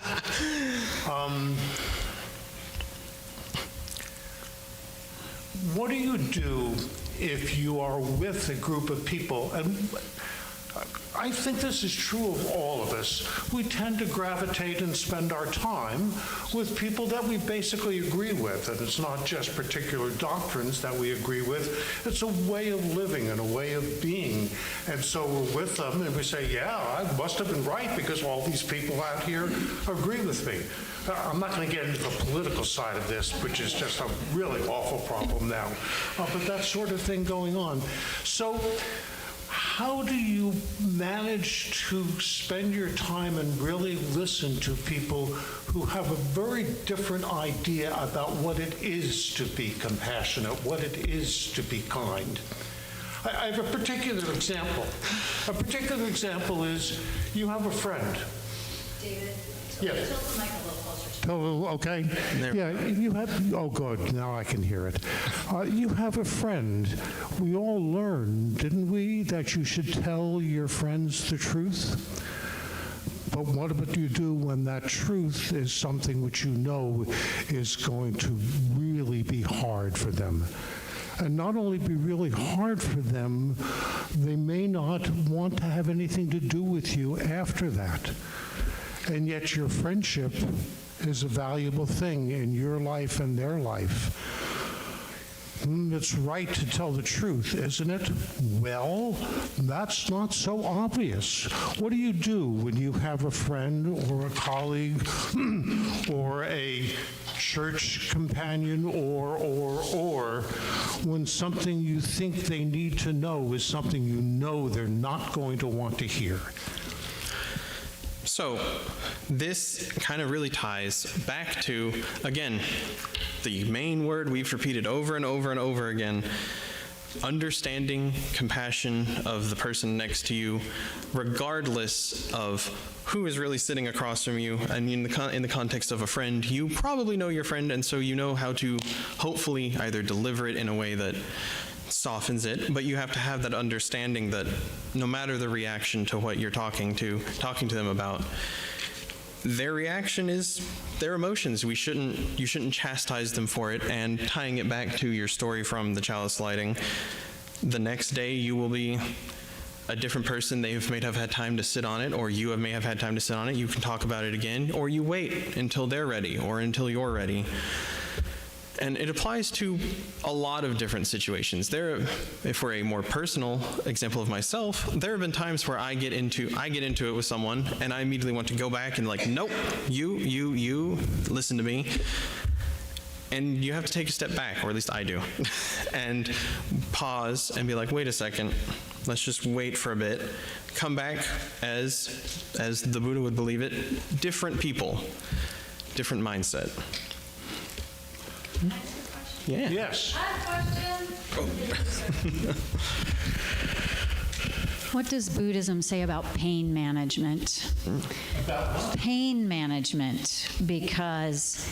What do you do if you are with a group of people? And I think this is true of all of us. We tend to gravitate and spend our time with people that we basically agree with. And it's not just particular doctrines that we agree with. It's a way of living and a way of being. And so we're with them and we say, yeah, I must have been right because all these people out here agree with me. I'm not going to get into the political side of this, which is just a really awful problem now. But that sort of thing going on. So how do you manage to spend your time and really listen to people who have a very different idea about what it is to be compassionate, what it is to be kind? I have a particular example. A particular example is you have a friend. David, Yes. tilt the mic a little closer to Oh, okay. There. Yeah, you have, oh, good, now I can hear it. You have a friend. We all learned, didn't we, that you should tell your friends the truth? But what do you do when that truth is something which you know is going to really be hard for them? And not only be really hard for them, they may not want to have anything to do with you after that. And yet your friendship is a valuable thing in your life and their life. It's right to tell the truth, isn't it? Well, that's not so obvious. What do you do when you have a friend or a colleague or a church companion or when something you think they need to know is something you know they're not going to want to hear? So this kind of really ties back to, again, the main word we've repeated over and over and over again, understanding compassion of the person next to you, regardless of who is really sitting across from you. I mean, in the context of a friend, you probably know your friend, and so you know how to hopefully either deliver it in a way that softens it, but you have to have that understanding that no matter the reaction to what you're talking to them about, their reaction is their emotions. You shouldn't chastise them for it. And tying it back to your story from the chalice lighting, the next day you will be a different person. They may have had time to sit on it, or you may have had time to sit on it. You can talk about it again, or you wait until they're ready or until you're ready. And it applies to a lot of different situations. If we're a more personal example of myself, there have been times where I get into it with someone, and I immediately want to go back and like, nope, you, listen to me. And you have to take a step back, or at least I do, and pause and be like, wait a second, let's just wait for a bit. Come back as the Buddha would believe it, different people, different mindset. Yeah. Yes. I have a question. What does Buddhism say about pain management? Pain management, because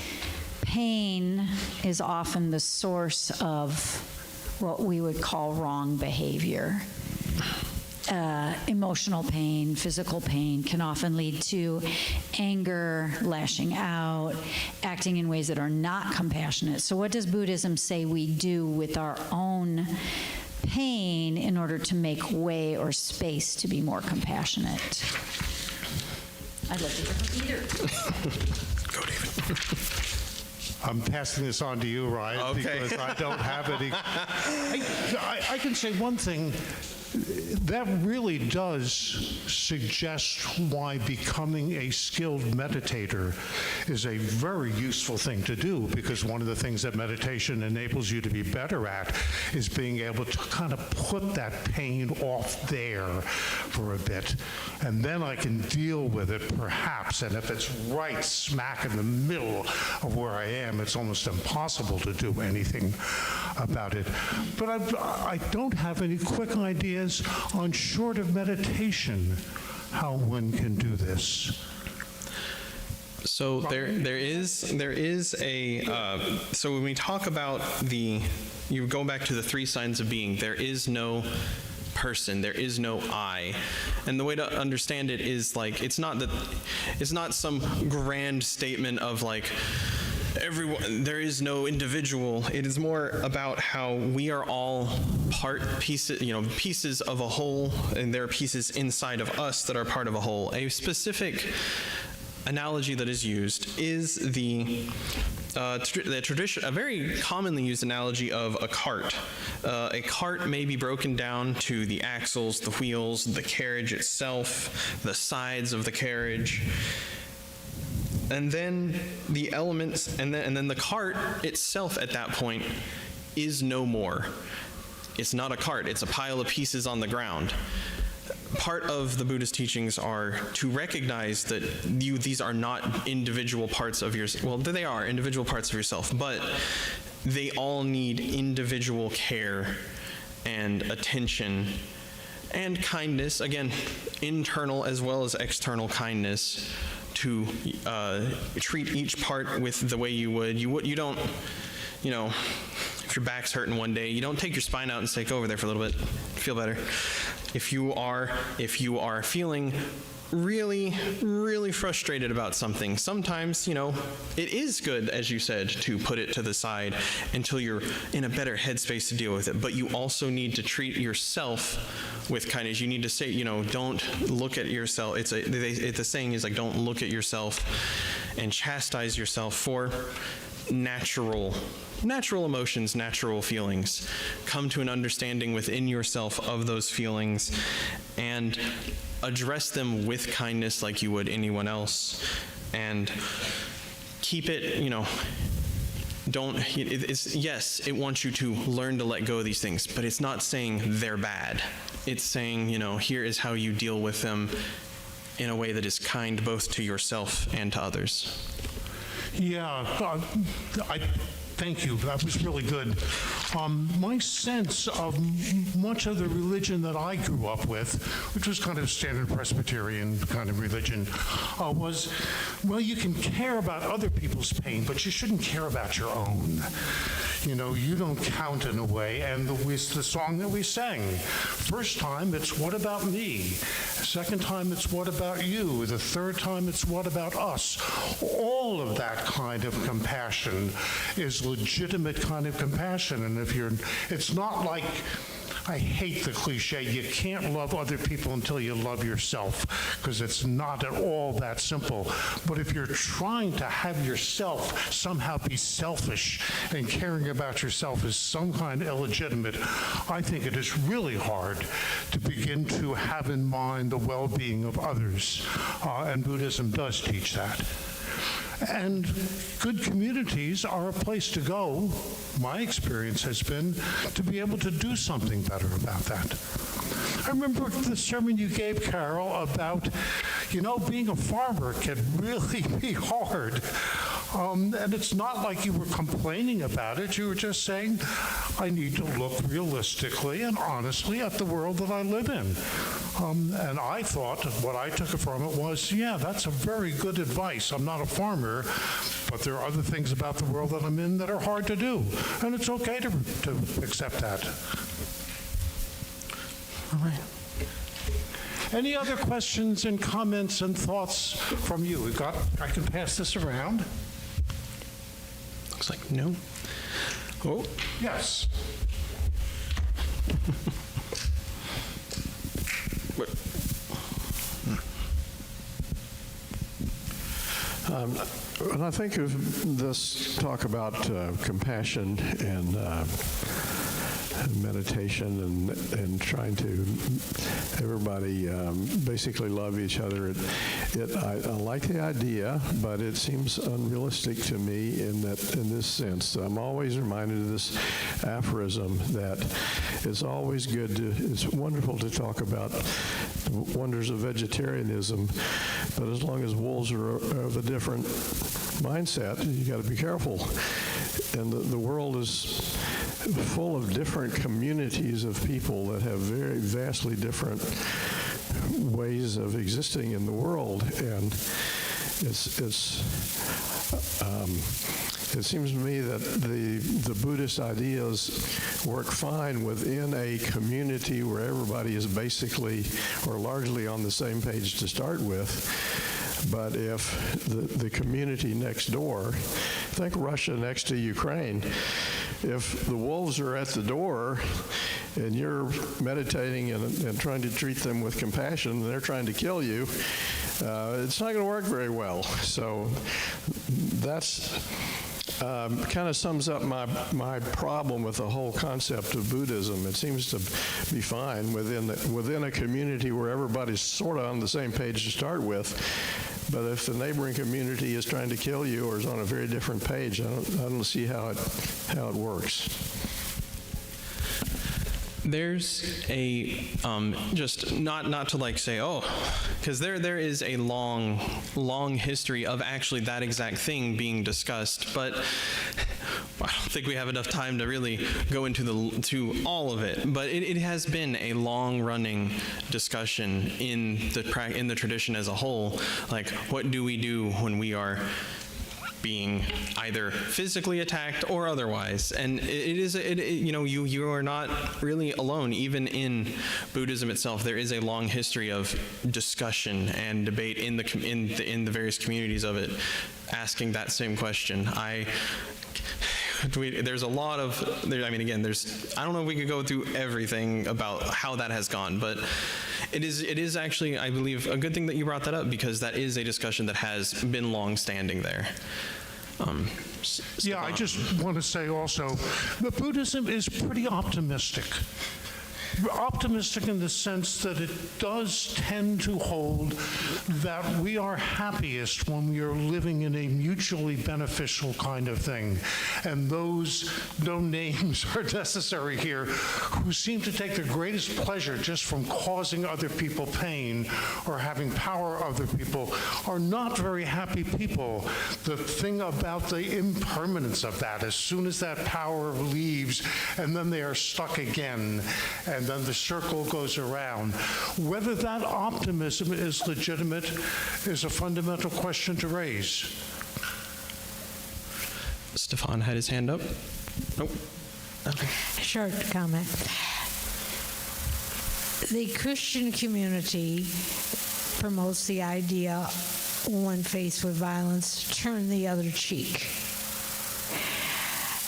pain is often the source of what we would call wrong behavior. Emotional pain, physical pain can often lead to anger, lashing out, acting in ways that are not compassionate. So what does Buddhism say we do with our own pain in order to make way or space to be more compassionate? I'd love to hear from either. Go, David. I'm passing this on to you, Ryan, Okay. because I don't have any. I can say one thing. That really does suggest why becoming a skilled meditator is a very useful thing to do, because one of the things that meditation enables you to be better at is being able to kind of put that pain off there for a bit, and then I can deal with it perhaps, and if it's right smack in the middle of where I am, it's almost impossible to do anything about it. But I don't have any quick ideas on, short of meditation, how one can do this. So there is a so when we talk about you go back to the three signs of being, there is no person, there is no I. And the way to understand it is like, it's not some grand statement of like, there is no individual. It is more about how we are all pieces of a whole, and there are pieces inside of us that are part of a whole. A specific analogy that is used is the tradition, a very commonly used analogy of a cart. A cart may be broken down to the axles, the wheels, the carriage itself, the sides of the carriage. And then the elements, and then the cart itself at that point is no more. It's not a cart, it's a pile of pieces on the ground. Part of the Buddhist teachings are to recognize that these are not individual parts of yourself. Well, they are individual parts of yourself, but they all need individual care and attention and kindness, again, internal as well as external kindness, to treat each part with the way you don't, if your back's hurting one day, you don't take your spine out and say, go over there for a little bit, feel better. If you are feeling really, really frustrated about something, sometimes, it is good, as you said, to put it to the side until you're in a better headspace to deal with it. But you also need to treat yourself with kindness. You need to say, don't look at yourself. The saying is like, don't look at yourself and chastise yourself for natural emotions, natural feelings. Come to an understanding within yourself of those feelings and address them with kindness like you would anyone else. And keep it, yes, it wants you to learn to let go of these things, but it's not saying they're bad. It's saying, here is how you deal with them in a way that is kind both to yourself and to others. Yeah, thank you. That was really good. My sense of much of the religion that I grew up with, which was kind of standard Presbyterian kind of religion, was, well, you can care about other people's pain, but you shouldn't care about your own. You don't count in a way. And the song that we sang, first time it's what about me? Second time it's what about you? The third time it's what about us? All of that kind of compassion is legitimate kind of compassion. And it's not like, I hate the cliche, you can't love other people until you love yourself, because it's not at all that simple. But if you're trying to have yourself somehow be selfish and caring about yourself is some kind of illegitimate, I think it is really hard to begin to have in mind the well-being of others. And Buddhism does teach that. And good communities are a place to go, my experience has been, to be able to do something better about that. I remember the sermon you gave, Carol, about, being a farmer can really be hard. And it's not like you were complaining about it. You were just saying, I need to look realistically and honestly at the world that I live in. And I thought, what I took from it was, yeah, that's a very good advice. I'm not a farmer, but there are other things about the world that I'm in that are hard to do. And it's okay to accept that. All right. Any other questions and comments and thoughts from you? I can pass this around. Looks like no. Oh. Yes. When I think of this talk about compassion and meditation and trying to everybody basically love each other, I like the idea, but it seems unrealistic to me in this sense. I'm always reminded of this aphorism that it's always it's wonderful to talk about the wonders of vegetarianism, but as long as wolves are of a different mindset, you got to be careful. And the world is full of different communities of people that have very vastly different ways of existing in the world, and it seems to me that the Buddhist ideas work fine within a community where everybody is basically or largely on the same page to start with. But if the community next door, think Russia next to Ukraine, if the wolves are at the door and you're meditating and trying to treat them with compassion and they're trying to kill you, it's not going to work very well. So that's kind of sums up my problem with the whole concept of Buddhism. It seems to be fine within a community where everybody's sort of on the same page to start with. But if the neighboring community is trying to kill you or is on a very different page, I don't see how it works. There's a just not to like say, oh, because there is a long history of actually that exact thing being discussed, but I don't think we have enough time to really go into all of it. But it has been a long-running discussion in the tradition as a whole. Like, what do we do when we are being either physically attacked or otherwise? And you are not really alone. Even in Buddhism itself, there is a long history of discussion and debate in the various communities of it, asking that same question. There's a lot of, I don't know if we could go through everything about how that has gone, but it is actually, I believe, a good thing that you brought that up, because that is a discussion that has been long-standing there. Yeah, I just want to say also that Buddhism is pretty optimistic. Optimistic in the sense that it does tend to hold that we are happiest when we are living in a mutually beneficial kind of thing. And those, no names are necessary here, who seem to take the greatest pleasure just from causing other people pain or having power over other people, are not very happy people. The thing about the impermanence of that, as soon as that power leaves, and then they are stuck again, and then the circle goes around. Whether that optimism is legitimate is a fundamental question to raise. Stefan had his hand up. Nope. Okay. Short comment. The Christian community promotes the idea, when faced with violence, turn the other cheek.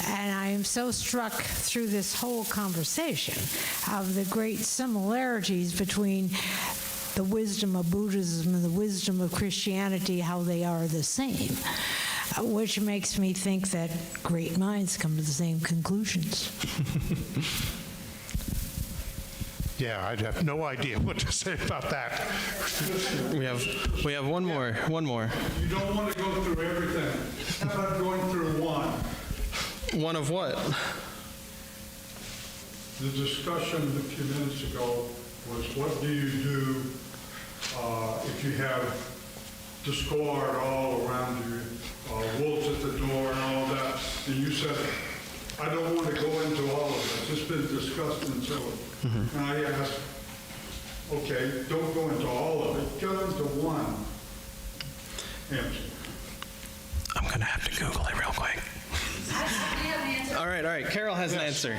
And I am so struck through this whole conversation of the great similarities between the wisdom of Buddhism and the wisdom of Christianity, how they are the same, which makes me think that great minds come to the same conclusions. Yeah, I'd have no idea what to say about that. We have one more. You don't want to go through everything. How about going through one? One of what? The discussion a few minutes ago was, what do you do if you have discord all around you, wolves at the door and all that? And you said, I don't want to go into all of this. It's been discussed and so. And I asked, okay, don't go into all of it. Go into one. Answer. I'm going to have to Google it real quick. All right. Carol has an answer.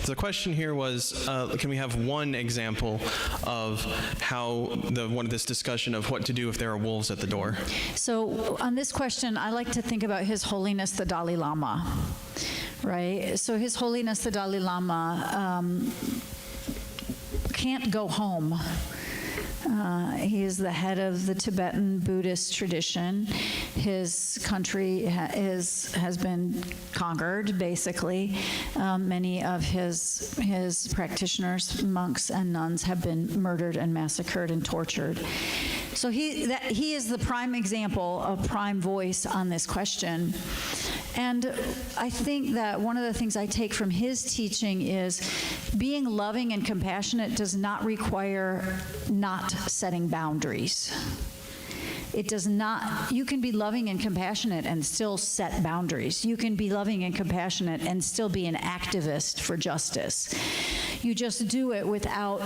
So the question here was, can we have one example of how this discussion of what to do if there are wolves at the door? So on this question, I like to think about His Holiness the Dalai Lama, right? So His Holiness the Dalai Lama can't go home. He is the head of the Tibetan Buddhist tradition. His country has been conquered, basically. Many of his practitioners, monks and nuns, have been murdered and massacred and tortured. So he is the prime example of prime voice on this question. And I think that one of the things I take from his teaching is being loving and compassionate does not require not setting boundaries. It does not. You can be loving and compassionate and still set boundaries. You can be loving and compassionate and still be an activist for justice. You just do it without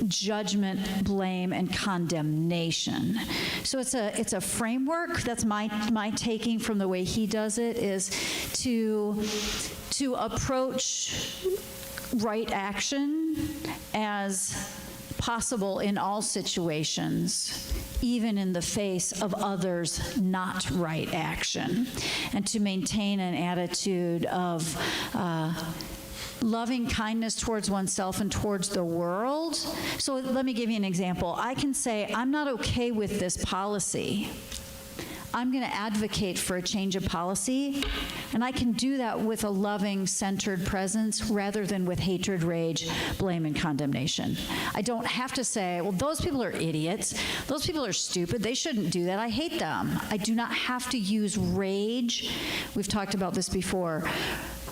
judgment, blame, and condemnation. So it's a framework. That's my taking from the way he does it, is to approach right action as possible in all situations, even in the face of others' not right action, and to maintain an attitude of loving kindness towards oneself and towards the world. So let me give you an example. I can say, I'm not okay with this policy. I'm going to advocate for a change of policy, and I can do that with a loving, centered presence rather than with hatred, rage, blame, and condemnation. I don't have to say, well, those people are idiots. Those people are stupid. They shouldn't do that. I hate them. I do not have to use rage. We've talked about this before.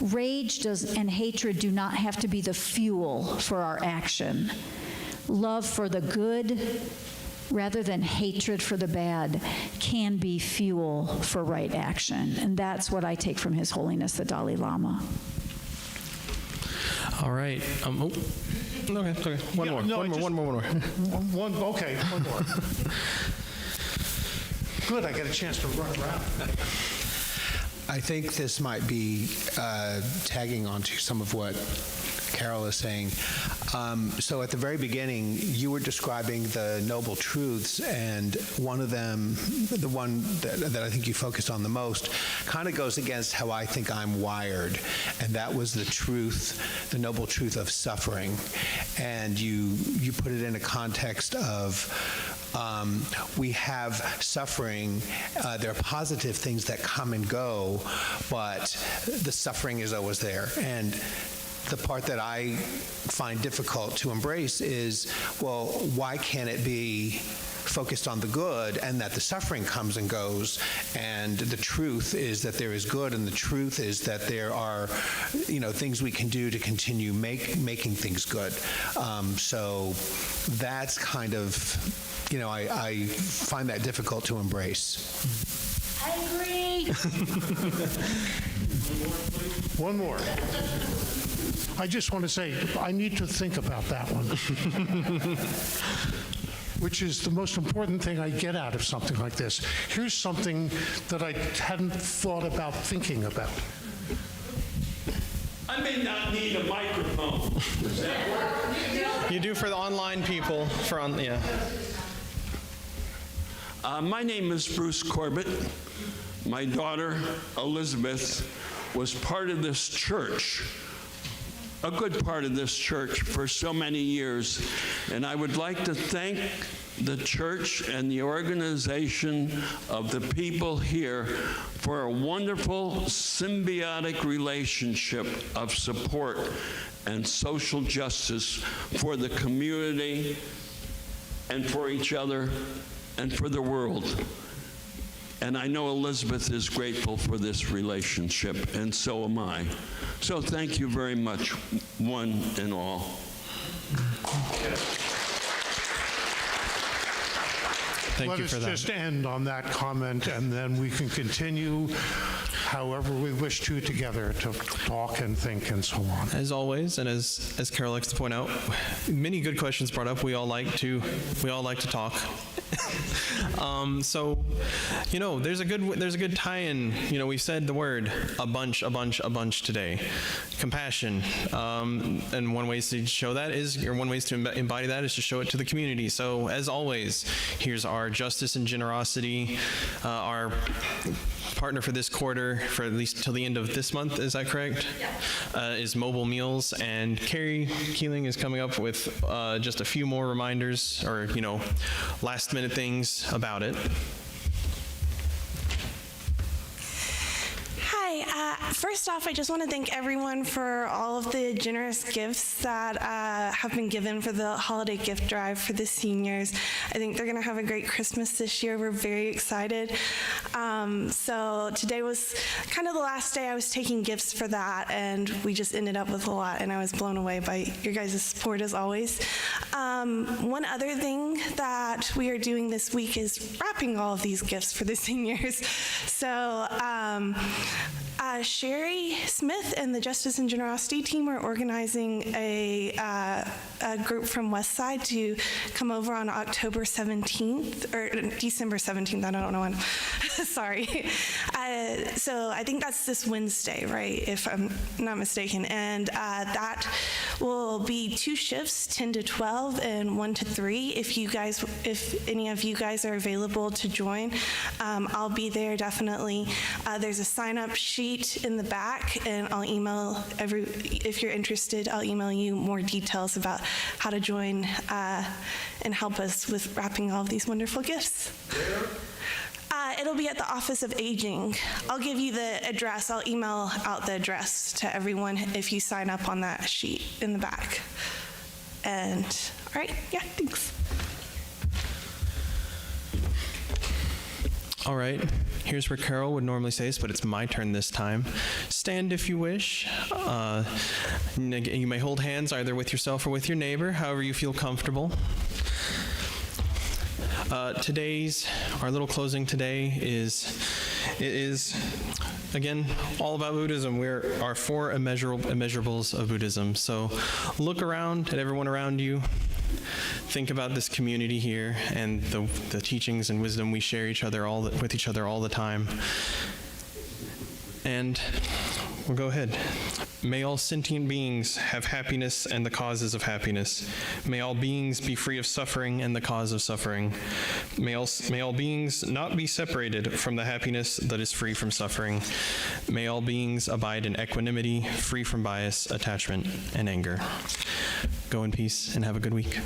Rage and hatred do not have to be the fuel for our action. Love for the good rather than hatred for the bad can be fuel for right action. And that's what I take from His Holiness the Dalai Lama. All right. Okay. One more. One more. Good, I get a chance to run around. I think this might be tagging onto some of what Carol is saying. So at the very beginning, you were describing the noble truths, and one of them, the one that I think you focused on the most, kind of goes against how I think I'm wired, and that was the truth, the noble truth of suffering. And you put it in a context of we have suffering. There are positive things that come and go, but the suffering is always there. And the part that I find difficult to embrace is, well, why can't it be focused on the good, and that the suffering comes and goes, and the truth is that there is good, and the truth is that there are, things we can do to continue making things good. So that's kind of, I find that difficult to embrace. I agree. One more. I just want to say, I need to think about that one, which is the most important thing I get out of something like this. Here's something that I hadn't thought about thinking about. I may not need a microphone. Does that work? You do for the online people. Yeah. My name is Bruce Corbett. My daughter, Elizabeth, was part of this church, a good part of this church for so many years. And I would like to thank the church and the organization of the people here for a wonderful symbiotic relationship of support and social justice for the community and for each other and for the world. And I know Elizabeth is grateful for this relationship, and so am I. So thank you very much, one and all. Thank you for that. Let us just end on that comment, and then we can continue however we wish to together to talk and think and so on. As always, and as Carol likes to point out, many good questions brought up. We all like to talk. So, there's a good tie-in. We said the word a bunch today. Compassion, and one way to show that one way to embody that is to show it to the community. So, as always, here's our justice and generosity. Our partner for this quarter, for at least till the end of this month, is that correct? Yeah. Is Mobile Meals, and Carrie Keeling is coming up with just a few more reminders, or last minute things about it. Hi. First off, I just want to thank everyone for all of the generous gifts that have been given for the holiday gift drive for the seniors. I think they're going to have a great Christmas this year. We're very excited. So today was kind of the last day I was taking gifts for that, and we just ended up with a lot, and I was blown away by your guys' support as always. One other thing that we are doing this week is wrapping all of these gifts for the seniors. So Sherry Smith and the Justice and Generosity team are organizing a group from Westside to come over on October 17th, or December 17th, I don't know when. Sorry. So I think that's this Wednesday, right, if I'm not mistaken. And that will be 2 shifts, 10 to 12 and 1 to 3. If any of you guys are available to join, I'll be there definitely. There's a sign-up sheet in the back, and I'll email if you're interested, I'll email you more details about how to join and help us with wrapping all of these wonderful gifts. It'll be at the Office of Aging. I'll give you the address. I'll email out the address to everyone if you sign up on that sheet in the back. And, all right, yeah, thanks. All right, here's where Carol would normally say this, but it's my turn this time. Stand if you wish. You may hold hands either with yourself or with your neighbor, however you feel comfortable. Our little closing today is again, all about Buddhism. We're our 4 immeasurables of Buddhism. So look around at everyone around you. Think about this community here and the teachings and wisdom we share with each other all the time. And we'll go ahead. May all sentient beings have happiness and the causes of happiness. May all beings be free of suffering and the cause of suffering. May all beings not be separated from the happiness that is free from suffering. May all beings abide in equanimity, free from bias, attachment, and anger. Go in peace and have a good week.